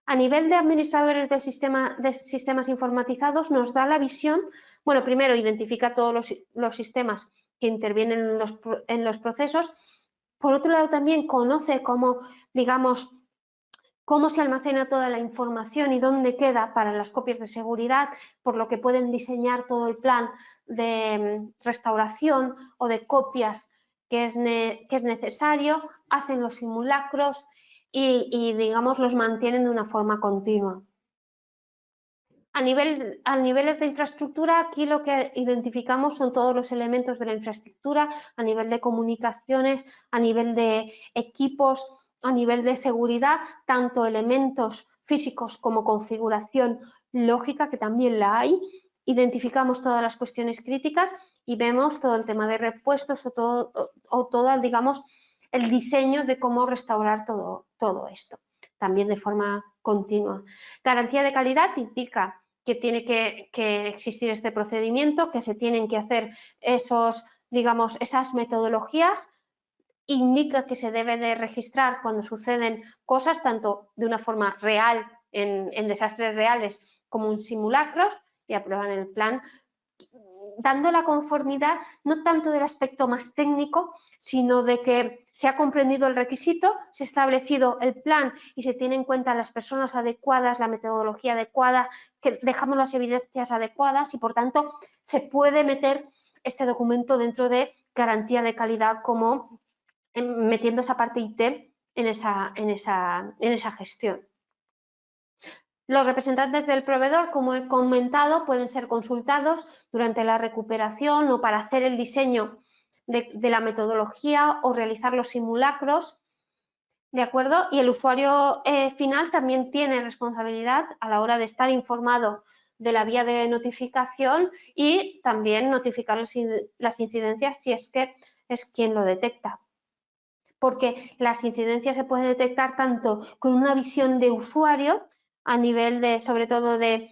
A nivel de administradores de sistemas informatizados nos da la visión, bueno, primero identifica todos los sistemas que intervienen en los procesos, por otro lado también conoce cómo, digamos, cómo se almacena toda la información y dónde queda para las copias de seguridad, por lo que pueden diseñar todo el plan de restauración o de copias que es necesario, hacen los simulacros y digamos, los mantienen de una forma continua. A niveles de infraestructura, aquí lo que identificamos son todos los elementos de la infraestructura, a nivel de comunicaciones, a nivel de equipos, a nivel de seguridad, tanto elementos físicos como configuración lógica, que también la hay. Identificamos todas las cuestiones críticas y vemos todo el tema de repuestos o todo, digamos, el diseño de cómo restaurar todo esto, también de forma continua. Garantía de calidad implica que tiene que existir este procedimiento, que se tienen que hacer esas metodologías, indica que se debe de registrar cuando suceden cosas, tanto de una forma real, en desastres reales, como en simulacros, y aprueban el plan, dando la conformidad no tanto del aspecto más técnico, sino de que se ha comprendido el requisito, se ha establecido el plan y se tiene en cuenta las personas adecuadas, la metodología adecuada, que dejamos las evidencias adecuadas y, por tanto, se puede meter este documento dentro de garantía de calidad como metiendo esa parte IT en esa gestión. Los representantes del proveedor, como he comentado, pueden ser consultados durante la recuperación o para hacer el diseño de la metodología o realizar los simulacros, ¿de acuerdo? Y el usuario final también tiene responsabilidad a la hora de estar informado de la vía de notificación y también notificar las incidencias si es que es quien lo detecta. Porque las incidencias se pueden detectar tanto con una visión de usuario, a nivel de, sobre todo, de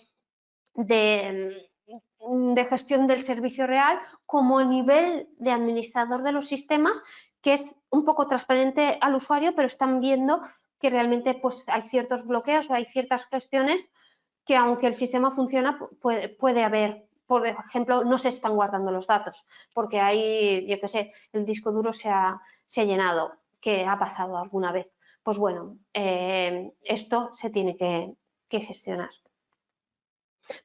de gestión del servicio real como a nivel de administrador de los sistemas, que es un poco transparente al usuario, pero están viendo que realmente pues, hay ciertos bloqueos o hay ciertas gestiones que aunque el sistema funciona, puede haber, por ejemplo, no se están guardando los datos, porque hay, yo qué sé, el disco duro se ha llenado, que ha pasado alguna vez. Pues bueno, esto se tiene que gestionar.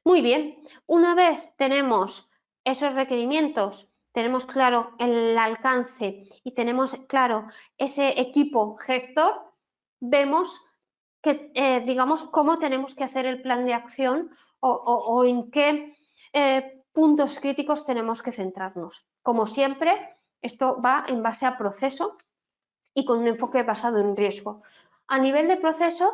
Muy bien, una vez tenemos esos requerimientos, tenemos claro el alcance y tenemos claro ese equipo gestor, vemos que, digamos, cómo tenemos que hacer el plan de acción o en qué puntos críticos tenemos que centrarnos. Como siempre, esto va en base a proceso y con un enfoque basado en riesgo. A nivel de proceso,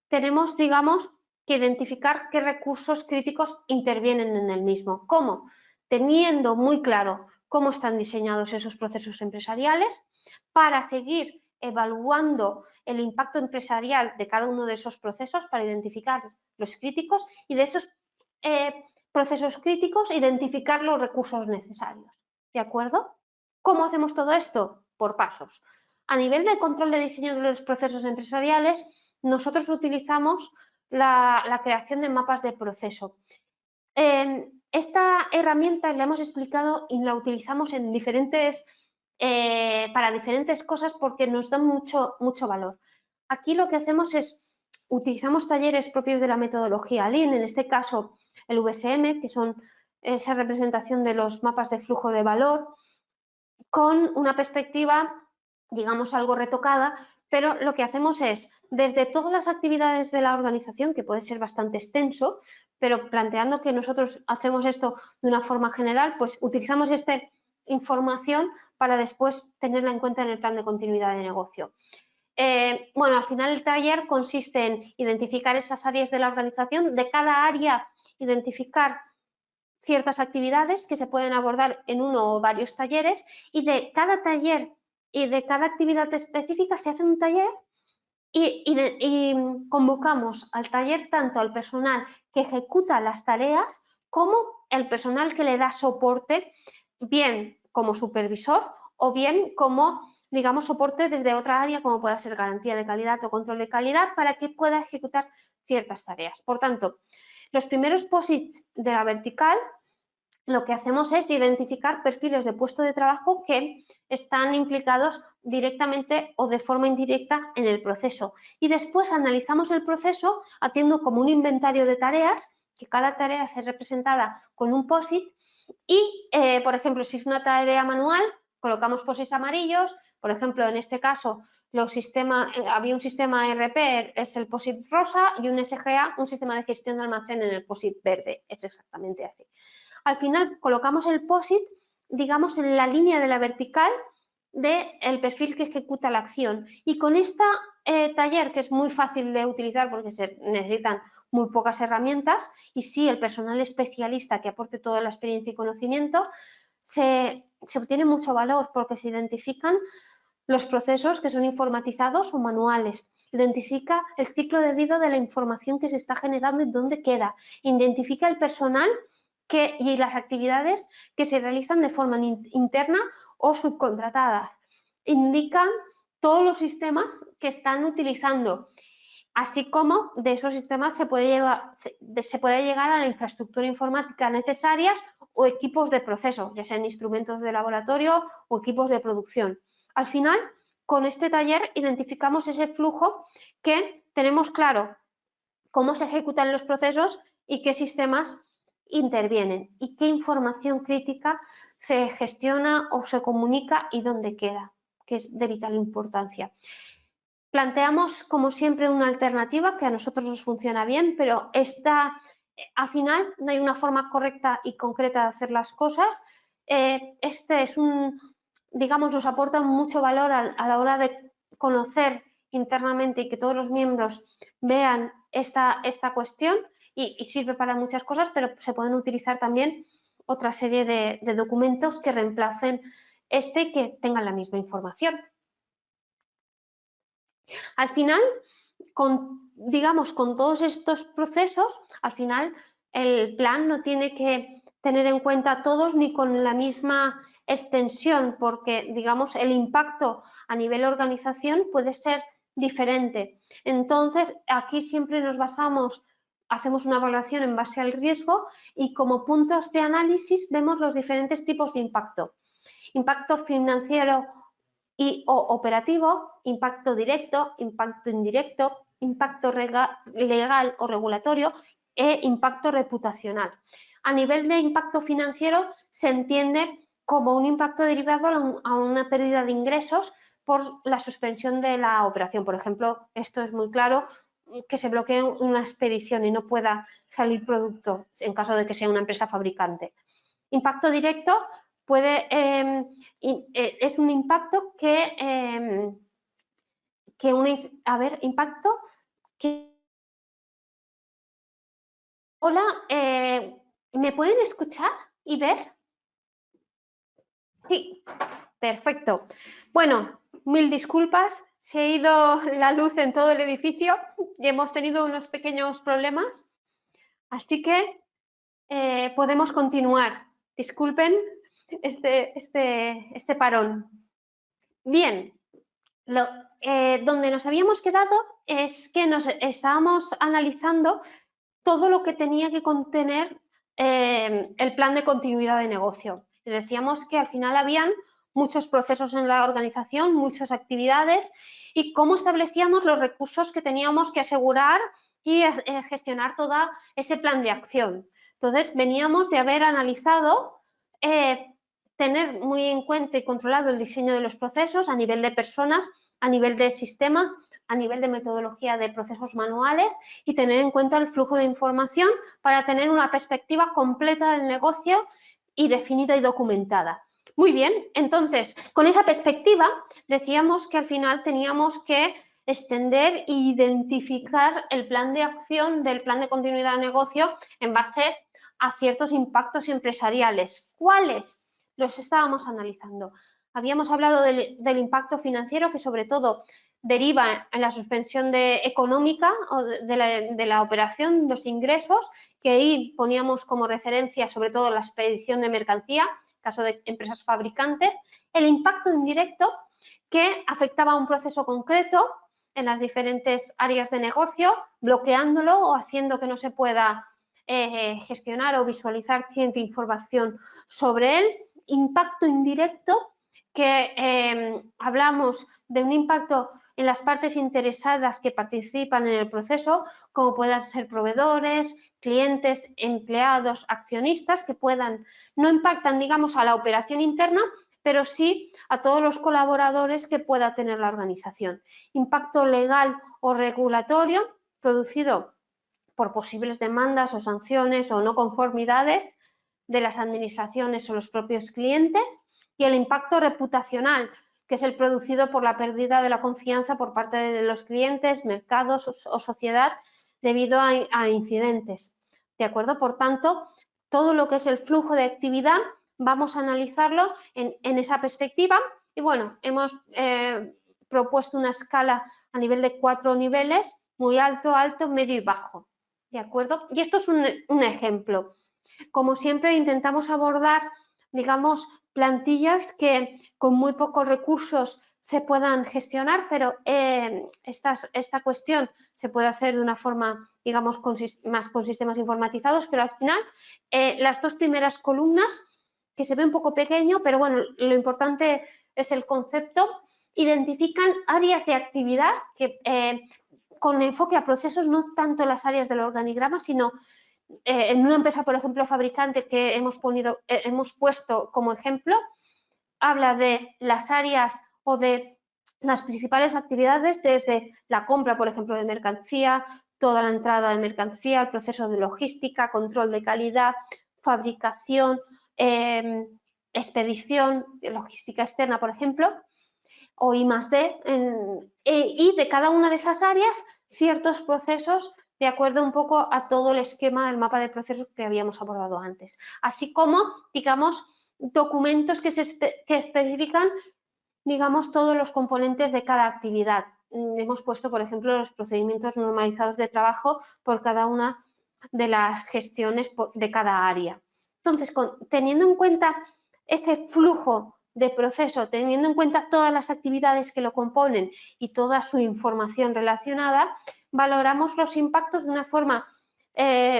tenemos, digamos, que identificar qué recursos críticos intervienen en el mismo. ¿Cómo? Teniendo muy claro cómo están diseñados esos procesos empresariales para seguir evaluando el impacto empresarial de cada uno de esos procesos para identificar los críticos y de esos procesos críticos identificar los recursos necesarios. ¿De acuerdo? ¿Cómo hacemos todo esto? Por pasos. A nivel de control de diseño de los procesos empresariales, nosotros utilizamos la creación de mapas de proceso. Esta herramienta la hemos explicado y la utilizamos en para diferentes cosas porque nos da mucho valor. Aquí lo que hacemos es utilizamos talleres propios de la metodología Lean, en este caso el VSM, que son esa representación de los mapas de flujo de valor, con una perspectiva, digamos, algo retocada, pero lo que hacemos es, desde todas las actividades de la organización, que puede ser bastante extenso, pero planteando que nosotros hacemos esto de una forma general, pues utilizamos esta información para después tenerla en cuenta en el plan de continuidad de negocio. Bueno, al final el taller consiste en identificar esas áreas de la organización, de cada área identificar ciertas actividades que se pueden abordar en uno o varios talleres y de cada taller y de cada actividad específica se hace un taller y convocamos al taller tanto al personal que ejecuta las tareas como el personal que le da soporte, bien como supervisor o bien como, digamos, soporte desde otra área como pueda ser garantía de calidad o control de calidad para que pueda ejecutar ciertas tareas. Por tanto, los primeros posits de la vertical lo que hacemos es identificar perfiles de puesto de trabajo que están implicados directamente o de forma indirecta en el proceso. Y después analizamos el proceso haciendo como un inventario de tareas, que cada tarea es representada con un POSIT y, por ejemplo, si es una tarea manual, colocamos POSITs amarillos. Por ejemplo, en este caso, había un sistema ERP, es el POSIT rosa, y un SGA, un sistema de gestión de almacén, en el POSIT verde. Es exactamente así. Al final colocamos el POSIT, digamos, en la línea de la vertical del perfil que ejecuta la acción. Y con este taller, que es muy fácil de utilizar porque se necesitan muy pocas herramientas, y sí, el personal especialista que aporte toda la experiencia y conocimiento, se obtiene mucho valor porque se identifican los procesos que son informatizados o manuales. Identifica el ciclo de vida de la información que se está generando y dónde queda. Identifica el personal y las actividades que se realizan de forma interna o subcontratada. Indican todos los sistemas que están utilizando, así como de esos sistemas se puede llegar a la infraestructura informática necesarias o equipos de proceso, ya sean instrumentos de laboratorio o equipos de producción. Al final, con este taller identificamos ese flujo que tenemos claro cómo se ejecutan los procesos y qué sistemas intervienen y qué información crítica se gestiona o se comunica y dónde queda, que es de vital importancia. Planteamos, como siempre, una alternativa que a nosotros nos funciona bien, pero al final no hay una forma correcta y concreta de hacer las cosas. Este es digamos, nos aporta mucho valor a la hora de conocer internamente y que todos los miembros vean esta cuestión y sirve para muchas cosas, pero se pueden utilizar también otra serie de documentos que reemplacen y que tengan la misma información. Al final, digamos, con todos estos procesos, al final el plan no tiene que tener en cuenta todos ni con la misma extensión, porque, digamos, el impacto a nivel organización puede ser diferente. Entonces, aquí siempre nos basamos, hacemos una evaluación en base al riesgo y como puntos de análisis vemos los diferentes tipos de impacto. Impacto financiero o operativo, impacto directo, impacto indirecto, impacto legal o regulatorio e impacto reputacional. A nivel de impacto financiero se entiende como un impacto derivado a una pérdida de ingresos por la suspensión de la operación. Por ejemplo, esto es muy claro, que se bloquee una expedición y no pueda salir producto en caso de que sea una empresa fabricante. Impacto directo es un impacto impacto que... Hola, ¿me pueden escuchar y ver? Sí, perfecto. Bueno, mil disculpas, se ha ido la luz en todo el edificio y hemos tenido unos pequeños problemas, así que podemos continuar. Disculpen este parón. Bien, donde nos habíamos quedado es que nos estábamos analizando todo lo que tenía que contener el plan de continuidad de negocio. Decíamos que al final habían muchos procesos en la organización, muchas actividades y cómo establecíamos los recursos que teníamos que asegurar y gestionar todo ese plan de acción. Entonces, veníamos de haber analizado tener muy en cuenta y controlado el diseño de los procesos a nivel de personas, a nivel de sistemas, a nivel de metodología de procesos manuales y tener en cuenta el flujo de información para tener una perspectiva completa del negocio y definida y documentada. Muy bien, entonces, con esa perspectiva decíamos que al final teníamos que extender e identificar el plan de acción del plan de continuidad de negocio en base a ciertos impactos empresariales. ¿Cuáles? Los estábamos analizando. Habíamos hablado del impacto financiero, que sobre todo deriva en la suspensión económica o de la operación, los ingresos, que ahí poníamos como referencia sobre todo la expedición de mercancía, en caso de empresas fabricantes, el impacto indirecto, que afectaba a un proceso concreto en las diferentes áreas de negocio, bloqueándolo o haciendo que no se pueda gestionar o visualizar cierta información sobre él. Impacto indirecto, que hablamos de un impacto en las partes interesadas que participan en el proceso, como puedan ser proveedores, clientes, empleados, accionistas, que no impactan, digamos, a la operación interna, pero sí a todos los colaboradores que pueda tener la organización. Impacto legal o regulatorio producido por posibles demandas o sanciones o no conformidades de las administraciones o los propios clientes, y el impacto reputacional, que es el producido por la pérdida de la confianza por parte de los clientes, mercados o sociedad debido a incidentes. ¿De acuerdo? Por tanto, todo lo que es el flujo de actividad vamos a analizarlo en esa perspectiva y bueno, hemos propuesto una escala a nivel de 4 niveles, muy alto, alto, medio y bajo. ¿De acuerdo? Y esto es un ejemplo. Como siempre, intentamos abordar, digamos, plantillas que con muy pocos recursos se puedan gestionar, pero esta cuestión se puede hacer de una forma, digamos, más con sistemas informatizados, pero al final las dos primeras columnas, que se ve un poco pequeño, pero bueno, lo importante es el concepto, identifican áreas de actividad que con enfoque a procesos, no tanto las áreas del organigrama, sino en una empresa, por ejemplo, fabricante que hemos puesto como ejemplo, habla de las áreas o de las principales actividades desde la compra, por ejemplo, de mercancía, toda la entrada de mercancía, el proceso de logística, control de calidad, fabricación, expedición, logística externa, por ejemplo, o I+D, y de cada una de esas áreas ciertos procesos de acuerdo un poco a todo el esquema del mapa de procesos que habíamos abordado antes, así como, digamos, documentos que especifican, digamos, todos los componentes de cada actividad. Hemos puesto, por ejemplo, los procedimientos normalizados de trabajo por cada una de las gestiones de cada área. Entonces, teniendo en cuenta este flujo de proceso, teniendo en cuenta todas las actividades que lo componen y toda su información relacionada, valoramos los impactos de una forma,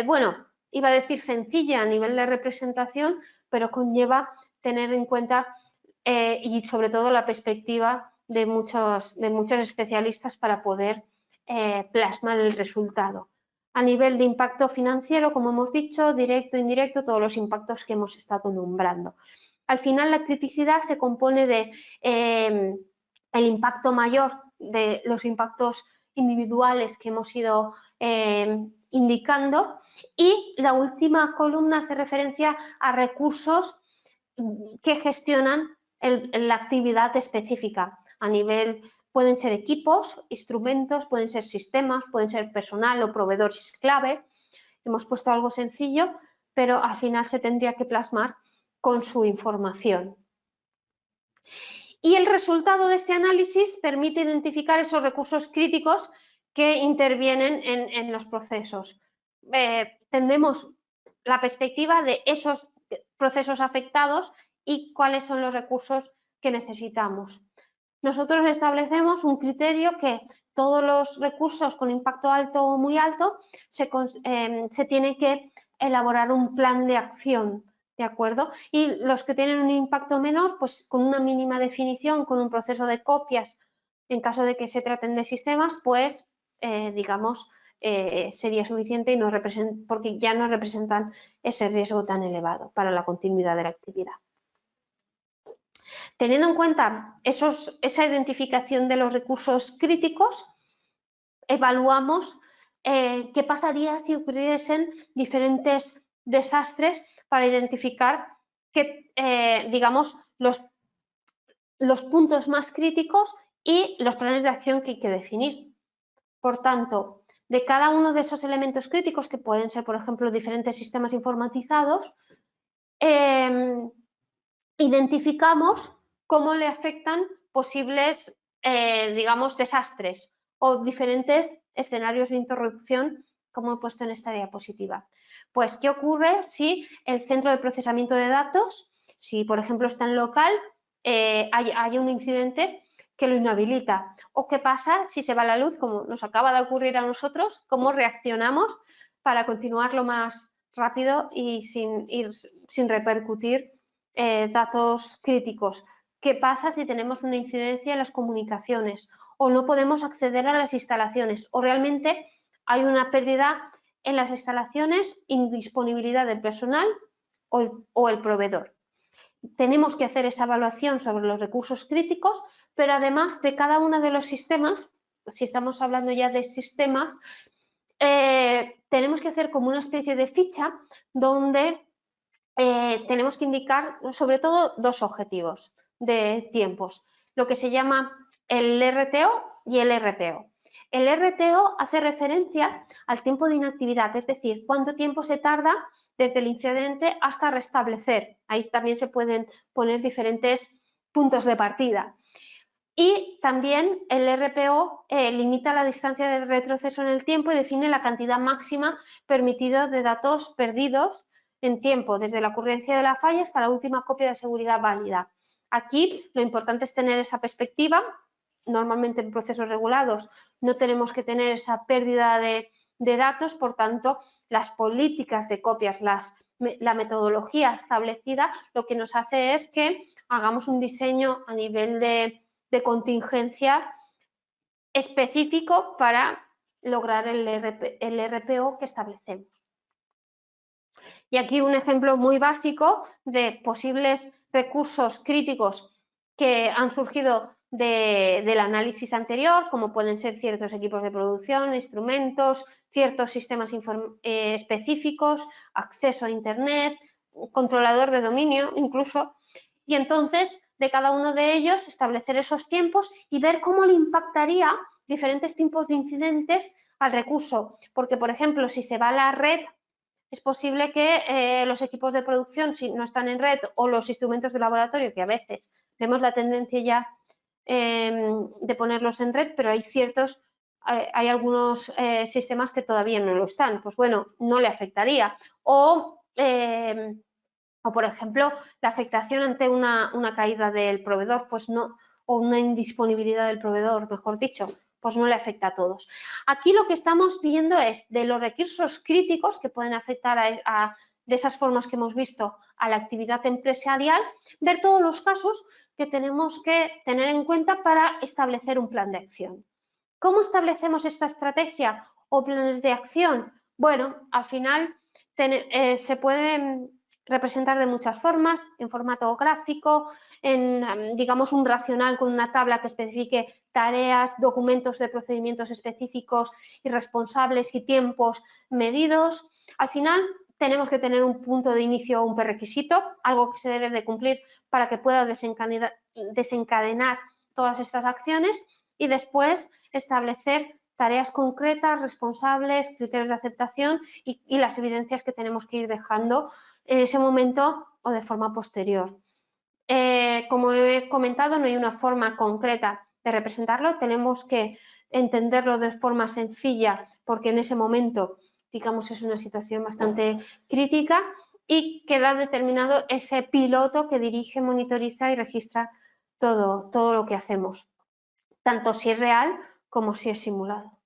bueno, iba a decir sencilla a nivel de representación, pero conlleva tener en cuenta y sobre todo la perspectiva de muchos especialistas para poder plasmar el resultado. A nivel de impacto financiero, como hemos dicho, directo, indirecto, todos los impactos que hemos estado nombrando. Al final, la criticidad se compone de el impacto mayor de los impactos individuales que hemos ido indicando, y la última columna hace referencia a recursos que gestionan la actividad específica a nivel. Pueden ser equipos, instrumentos, pueden ser sistemas, pueden ser personal o proveedores clave. Hemos puesto algo sencillo, pero al final se tendría que plasmar con su información. Y el resultado de este análisis permite identificar esos recursos críticos que intervienen en los procesos. Tendremos la perspectiva de esos procesos afectados y cuáles son los recursos que necesitamos. Nosotros establecemos un criterio que todos los recursos con impacto alto o muy alto se tiene que elaborar un plan de acción, ¿de acuerdo? Y los que tienen un impacto menor, pues con una mínima definición, con un proceso de copias, en caso de que se traten de sistemas, pues digamos, sería suficiente y porque ya no representan ese riesgo tan elevado para la continuidad de la actividad. Teniendo en cuenta esa identificación de los recursos críticos, evaluamos qué pasaría si ocurriesen diferentes desastres para identificar digamos, los puntos más críticos y los planes de acción que hay que definir. Por tanto, de cada uno de esos elementos críticos, que pueden ser, por ejemplo, diferentes sistemas informatizados, identificamos cómo le afectan posibles, digamos, desastres o diferentes escenarios de interrupción, como he puesto en esta diapositiva. Pues, ¿qué ocurre si el centro de procesamiento de datos, si por ejemplo está en local, hay un incidente que lo inhabilita? ¿O qué pasa si se va la luz, como nos acaba de ocurrir a nosotros? ¿Cómo reaccionamos para continuar lo más rápido y sin repercutir datos críticos? ¿Qué pasa si tenemos una incidencia en las comunicaciones o no podemos acceder a las instalaciones o realmente hay una pérdida en las instalaciones, indisponibilidad del personal o el proveedor? Tenemos que hacer esa evaluación sobre los recursos críticos, pero además de cada uno de los sistemas, si estamos hablando ya de sistemas, tenemos que hacer como una especie de ficha donde tenemos que indicar sobre todo dos objetivos de tiempos, lo que se llama el RTO y el RPO. El RTO hace referencia al tiempo de inactividad, es decir, cuánto tiempo se tarda desde el incidente hasta restablecer. Ahí también se pueden poner diferentes puntos de partida. Y también el RPO limita la distancia de retroceso en el tiempo y define la cantidad máxima permitida de datos perdidos en tiempo, desde la ocurrencia de la falla hasta la última copia de seguridad válida. Aquí lo importante es tener esa perspectiva. Normalmente en procesos regulados no tenemos que tener esa pérdida de datos, por tanto, las políticas de copias, la metodología establecida, lo que nos hace es que hagamos un diseño a nivel de contingencia específico para lograr el RPO que establecemos. Y aquí un ejemplo muy básico de posibles recursos críticos que han surgido del análisis anterior, como pueden ser ciertos equipos de producción, instrumentos, ciertos sistemas específicos, acceso a Internet, controlador de dominio incluso. Y entonces, de cada uno de ellos, establecer esos tiempos y ver cómo le impactaría diferentes tipos de incidentes al recurso. Porque, por ejemplo, si se va a la red, es posible que los equipos de producción, si no están en red, o los instrumentos de laboratorio, que a veces vemos la tendencia ya de ponerlos en red, pero hay algunos sistemas que todavía no lo están. Pues bueno, no le afectaría. O O, por ejemplo, la afectación ante una caída del proveedor, pues no, o una indisponibilidad del proveedor, mejor dicho, pues no le afecta a todos. Aquí lo que estamos viendo es de los recursos críticos que pueden afectar de esas formas que hemos visto a la actividad empresarial, ver todos los casos que tenemos que tener en cuenta para establecer un plan de acción. ¿Cómo establecemos esta estrategia o planes de acción? Bueno, al final se pueden representar de muchas formas, en formato gráfico, en, digamos, un racional con una tabla que especifique tareas, documentos de procedimientos específicos y responsables y tiempos medidos. Al final, tenemos que tener un punto de inicio o un prerequisito, algo que se debe de cumplir para que pueda desencadenar todas estas acciones y después establecer tareas concretas, responsables, criterios de aceptación y las evidencias que tenemos que ir dejando en ese momento o de forma posterior. Como he comentado, no hay una forma concreta de representarlo, tenemos que entenderlo de forma sencilla porque en ese momento, digamos, es una situación bastante crítica y queda determinado ese piloto que dirige, monitoriza y registra todo lo que hacemos, tanto si es real como si es simulado.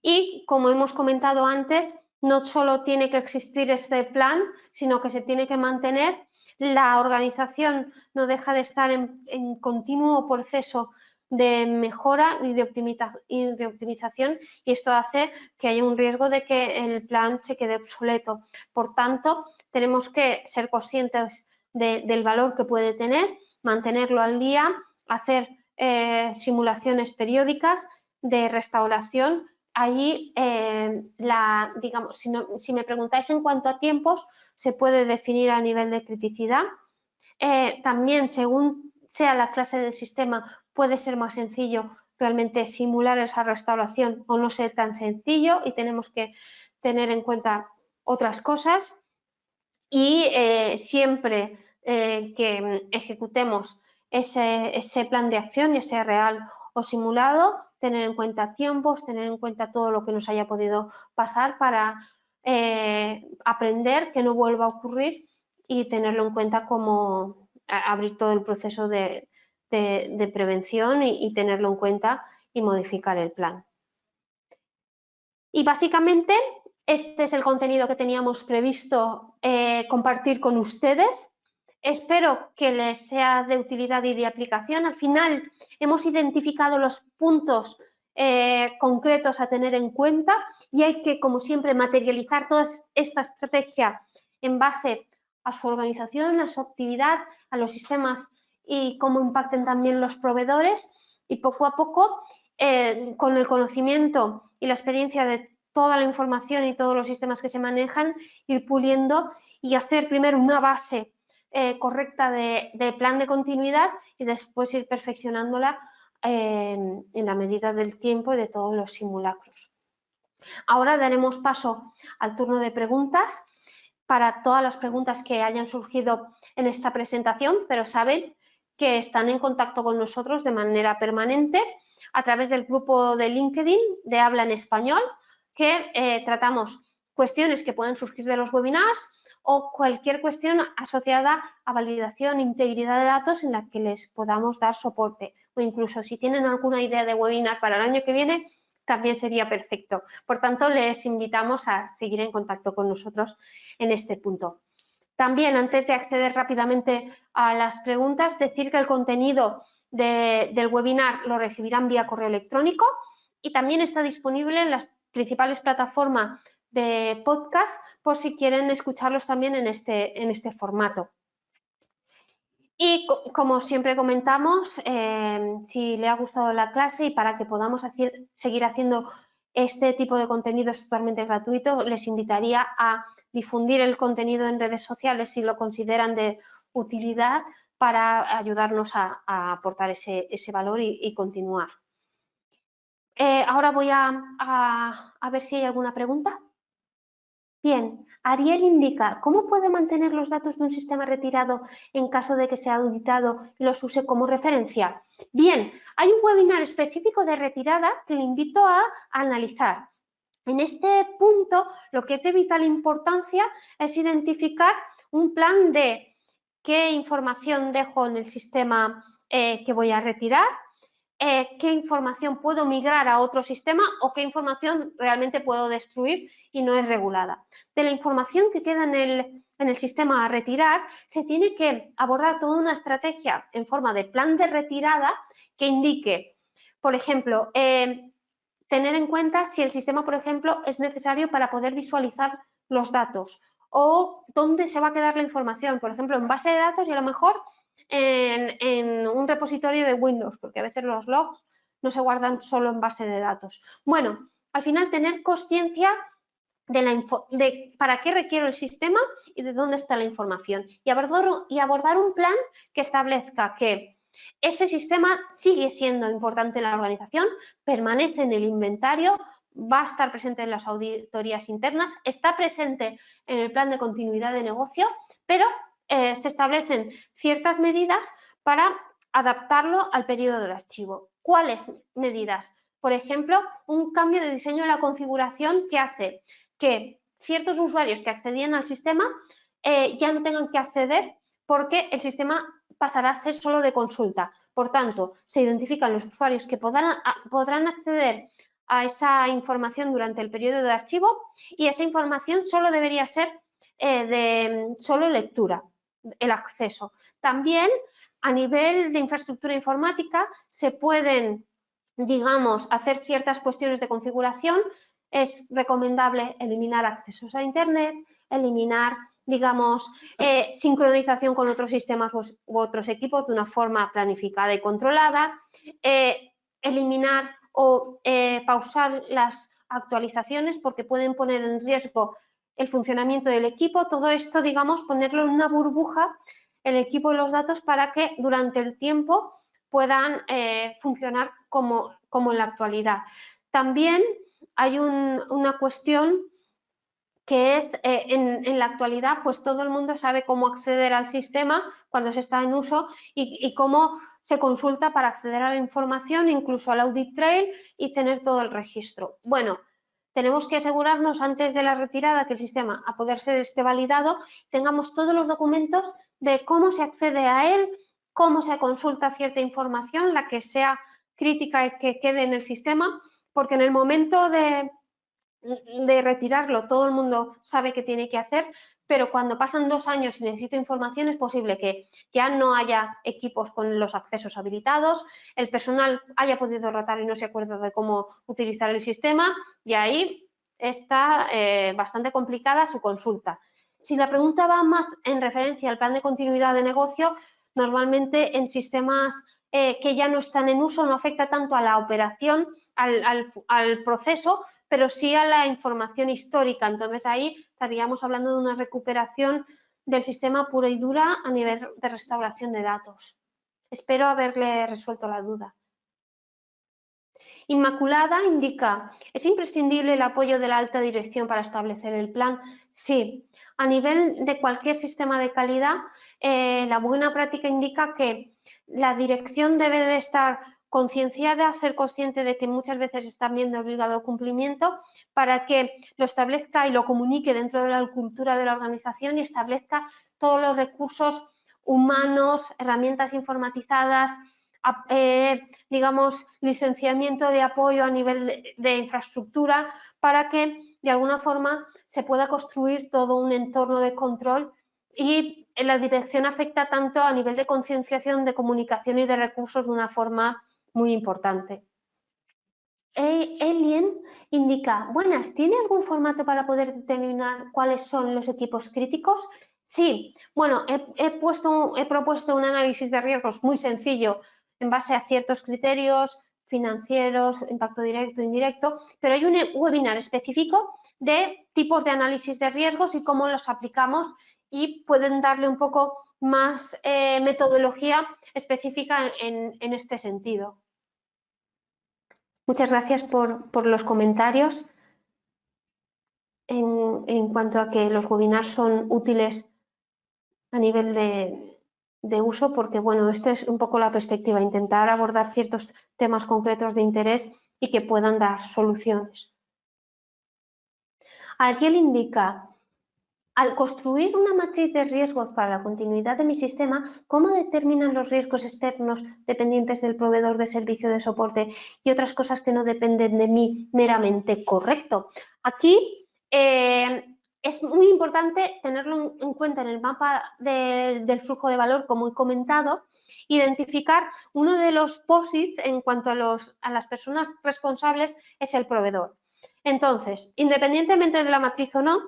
Y como hemos comentado antes, no solo tiene que existir este plan, sino que se tiene que mantener. La organización no deja de estar en continuo proceso de mejora y de optimización y esto hace que haya un riesgo de que el plan se quede obsoleto. Por tanto, tenemos que ser conscientes del valor que puede tener, mantenerlo al día, hacer simulaciones periódicas de restauración. Allí, digamos, si me preguntáis en cuanto a tiempos, se puede definir a nivel de criticidad. También, según sea la clase del sistema, puede ser más sencillo realmente simular esa restauración o no ser tan sencillo y tenemos que tener en cuenta otras cosas. Y siempre que ejecutemos ese plan de acción, ya sea real o simulado, tener en cuenta tiempos, tener en cuenta todo lo que nos haya podido pasar para aprender que no vuelva a ocurrir y tenerlo en cuenta como abrir todo el proceso de prevención y tenerlo en cuenta y modificar el plan. Y básicamente este es el contenido que teníamos previsto compartir con ustedes. Espero que les sea de utilidad y de aplicación. Al final hemos identificado los puntos concretos a tener en cuenta y hay que, como siempre, materializar toda esta estrategia en base a su organización, a su actividad, a los sistemas y cómo impacten también los proveedores y poco a poco, con el conocimiento y la experiencia de toda la información y todos los sistemas que se manejan, ir puliendo y hacer primero una base correcta de plan de continuidad y después ir perfeccionándola en la medida del tiempo y de todos los simulacros. Ahora daremos paso al turno de preguntas para todas las preguntas que hayan surgido en esta presentación, pero saben que están en contacto con nosotros de manera permanente a través del grupo de LinkedIn de Habla en Español, que tratamos cuestiones que pueden surgir de los webinars o cualquier cuestión asociada a validación e integridad de datos en la que les podamos dar soporte. O incluso si tienen alguna idea de webinar para el año que viene, también sería perfecto. Por tanto, les invitamos a seguir en contacto con nosotros en este punto. También, antes de acceder rápidamente a las preguntas, decir que el contenido del webinar lo recibirán vía correo electrónico y también está disponible en las principales plataformas de podcast por si quieren escucharlos también en este formato. Y como siempre comentamos, si le ha gustado la clase y para que podamos seguir haciendo este tipo de contenidos totalmente gratuito, les invitaría a difundir el contenido en redes sociales si lo consideran de utilidad para ayudarnos a aportar ese valor y continuar. Ahora voy a ver si hay alguna pregunta. Bien, Ariel indica, ¿cómo puede mantener los datos de un sistema retirado en caso de que sea auditado y los use como referencia? Bien, hay un webinar específico de retirada que le invito a analizar. En este punto, lo que es de vital importancia es identificar un plan de qué información dejo en el sistema que voy a retirar, qué información puedo migrar a otro sistema o qué información realmente puedo destruir y no es regulada. De la información que queda en el sistema a retirar, se tiene que abordar toda una estrategia en forma de plan de retirada que indique, por ejemplo, tener en cuenta si el sistema, por ejemplo, es necesario para poder visualizar los datos o dónde se va a quedar la información, por ejemplo, en base de datos y a lo mejor en un repositorio de Windows, porque a veces los logs no se guardan solo en base de datos. Bueno, al final tener conciencia de para qué requiero el sistema y de dónde está la información y abordar un plan que establezca que ese sistema sigue siendo importante en la organización, permanece en el inventario, va a estar presente en las auditorías internas, está presente en el plan de continuidad de negocio, pero se establecen ciertas medidas para adaptarlo al periodo de archivo. ¿Cuáles medidas? Por ejemplo, un cambio de diseño de la configuración que hace que ciertos usuarios que accedían al sistema ya no tengan que acceder porque el sistema pasará a ser solo de consulta. Por tanto, se identifican los usuarios que podrán acceder a esa información durante el periodo de archivo y esa información solo debería ser de solo lectura, el acceso. También a nivel de infraestructura informática se pueden, digamos, hacer ciertas cuestiones de configuración. Es recomendable eliminar accesos a Internet, eliminar, digamos, sincronización con otros sistemas u otros equipos de una forma planificada y controlada, eliminar o pausar las actualizaciones porque pueden poner en riesgo el funcionamiento del equipo. Todo esto, digamos, ponerlo en una burbuja, el equipo y los datos, para que durante el tiempo puedan funcionar como en la actualidad. También hay una cuestión que es en la actualidad, pues todo el mundo sabe cómo acceder al sistema cuando se está en uso y cómo se consulta para acceder a la información, incluso al audit trail y tener todo el registro. Bueno, tenemos que asegurarnos antes de la retirada que el sistema, a poder ser validado, tengamos todos los documentos de cómo se accede a él, cómo se consulta cierta información, la que sea crítica y que quede en el sistema, porque en el momento de retirarlo todo el mundo sabe qué tiene que hacer, pero cuando pasan 2 años y necesito información es posible que ya no haya equipos con los accesos habilitados, el personal haya podido rotar y no se acuerda de cómo utilizar el sistema y ahí está bastante complicada su consulta. Si la pregunta va más en referencia al plan de continuidad de negocio, normalmente en sistemas que ya no están en uso no afecta tanto a la operación, al proceso, pero sí a la información histórica. Entonces ahí estaríamos hablando de una recuperación del sistema pura y dura a nivel de restauración de datos. Espero haberle resuelto la duda. Inmaculada indica, ¿es imprescindible el apoyo de la alta dirección para establecer el plan? Sí. A nivel de cualquier sistema de calidad, la buena práctica indica que la dirección debe de estar concienciada, ser consciente de que muchas veces están viendo obligado al cumplimiento para que lo establezca y lo comunique dentro de la cultura de la organización y establezca todos los recursos humanos, herramientas informatizadas, digamos, licenciamiento de apoyo a nivel de infraestructura para que de alguna forma se pueda construir todo un entorno de control y la dirección afecta tanto a nivel de concienciación, de comunicación y de recursos de una forma muy importante. Elien indica, buenas, ¿tiene algún formato para poder determinar cuáles son los equipos críticos? Sí, bueno, he propuesto un análisis de riesgos muy sencillo en base a ciertos criterios financieros, impacto directo e indirecto, pero hay un webinar específico de tipos de análisis de riesgos y cómo los aplicamos y pueden darle un poco más metodología específica en este sentido. Muchas gracias por los comentarios. En cuanto a que los webinars son útiles a nivel de uso, porque bueno, esto es un poco la perspectiva, intentar abordar ciertos temas concretos de interés y que puedan dar soluciones. Ariel indica, al construir una matriz de riesgos para la continuidad de mi sistema, ¿cómo determinan los riesgos externos dependientes del proveedor de servicio de soporte y otras cosas que no dependen de mí meramente? Correcto. Aquí es muy importante tenerlo en cuenta en el mapa del flujo de valor, como he comentado, identificar uno de los posits en cuanto a las personas responsables es el proveedor. Entonces, independientemente de la matriz o no,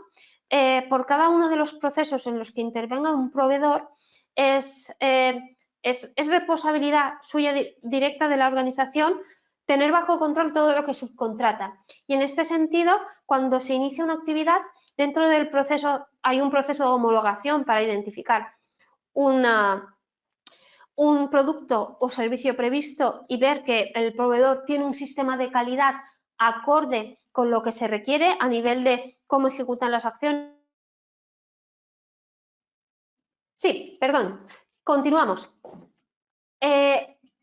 por cada uno de los procesos en los que intervenga un proveedor, es responsabilidad suya directa de la organización tener bajo control todo lo que subcontrata. Y en este sentido, cuando se inicia una actividad, dentro del proceso hay un proceso de homologación para identificar un producto o servicio previsto y ver que el proveedor tiene un sistema de calidad acorde con lo que se requiere a nivel de cómo ejecutan las acciones. Sí, perdón, continuamos.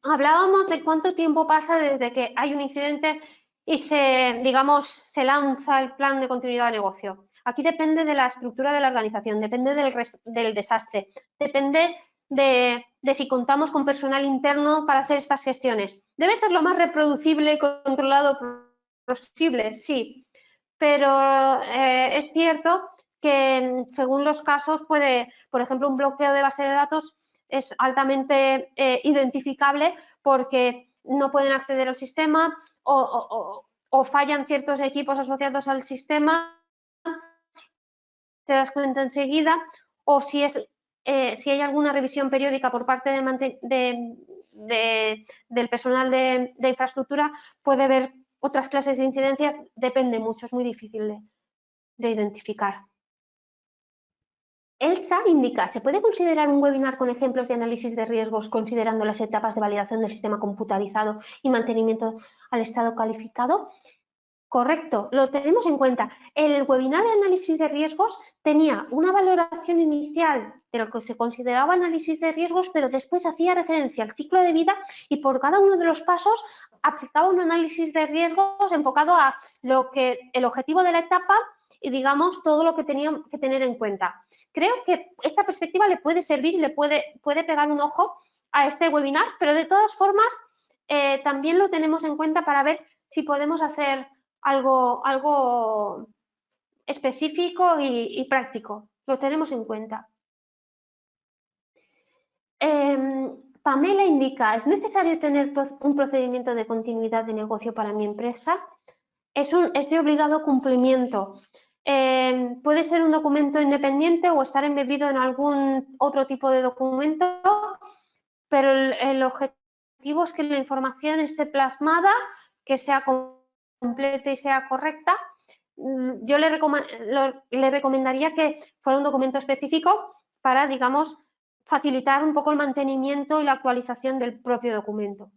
Hablábamos de cuánto tiempo pasa desde que hay un incidente y se lanza el plan de continuidad de negocio. Aquí depende de la estructura de la organización, depende del desastre, depende de si contamos con personal interno para hacer estas gestiones. Debe ser lo más reproducible y controlado posible, sí, pero es cierto que según los casos puede, por ejemplo, un bloqueo de base de datos es altamente identificable porque no pueden acceder al sistema o fallan ciertos equipos asociados al sistema, te das cuenta enseguida, o si hay alguna revisión periódica por parte del personal de infraestructura, puede haber otras clases de incidencias, depende mucho, es muy difícil de identificar. Elsa indica, ¿se puede considerar un webinar con ejemplos de análisis de riesgos considerando las etapas de validación del sistema computarizado y mantenimiento al estado calificado? Correcto, lo tenemos en cuenta. El webinar de análisis de riesgos tenía una valoración inicial de lo que se consideraba análisis de riesgos, pero después hacía referencia al ciclo de vida y por cada uno de los pasos aplicaba un análisis de riesgos enfocado a el objetivo de la etapa y, digamos, todo lo que tenía que tener en cuenta. Creo que esta perspectiva le puede servir y le puede pegar un ojo a este webinar, pero de todas formas también lo tenemos en cuenta para ver si podemos hacer algo específico y práctico. Lo tenemos en cuenta. Pamela indica, ¿es necesario tener un procedimiento de continuidad de negocio para mi empresa? Es de obligado cumplimiento. Puede ser un documento independiente o estar embebido en algún otro tipo de documento, pero el objetivo es que la información esté plasmada, que sea completa y sea correcta. Yo le recomendaría que fuera un documento específico para, digamos, facilitar un poco el mantenimiento y la actualización del propio documento.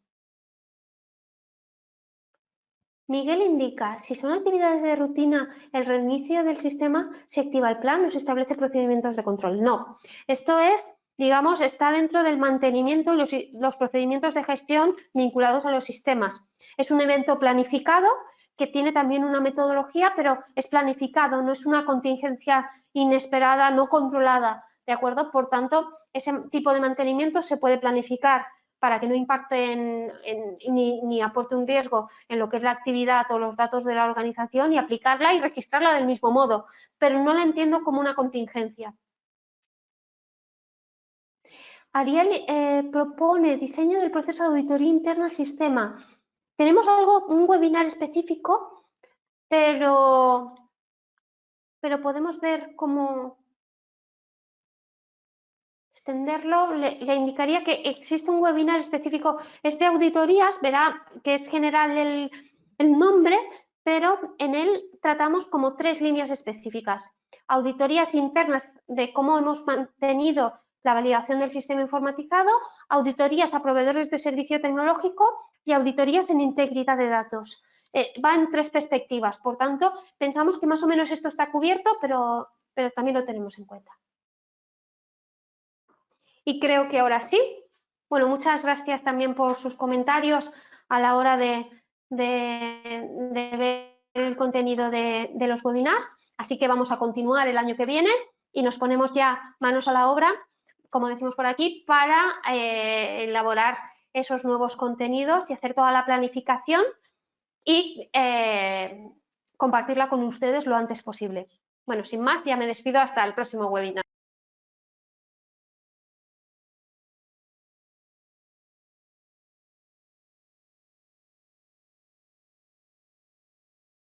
Miguel indica, si son actividades de rutina, el reinicio del sistema, se activa el plan o se establece procedimientos de control. No, esto es, digamos, está dentro del mantenimiento y los procedimientos de gestión vinculados a los sistemas. Es un evento planificado que tiene también una metodología, pero es planificado, no es una contingencia inesperada, no controlada, ¿de acuerdo? Por tanto, ese tipo de mantenimiento se puede planificar para que no impacte ni aporte un riesgo en lo que es la actividad o los datos de la organización y aplicarla y registrarla del mismo modo, pero no la entiendo como una contingencia. Ariel propone diseño del proceso de auditoría interna al sistema. Tenemos un webinar específico, pero podemos ver cómo extenderlo. Le indicaría que existe un webinar específico, es de auditorías, verá que es general el nombre, pero en él tratamos como 3 líneas específicas. Auditorías internas de cómo hemos mantenido la validación del sistema informatizado, auditorías a proveedores de servicio tecnológico y auditorías en integridad de datos. Va en 3 perspectivas, por tanto, pensamos que más o menos esto está cubierto, pero también lo tenemos en cuenta. Y creo que ahora sí. Bueno, muchas gracias también por sus comentarios a la hora de ver el contenido de los webinars, así que vamos a continuar el año que viene y nos ponemos ya manos a la obra, como decimos por aquí, para elaborar esos nuevos contenidos y hacer toda la planificación y compartirla con ustedes lo antes posible. Bueno, sin más, ya me despido hasta el próximo webinar.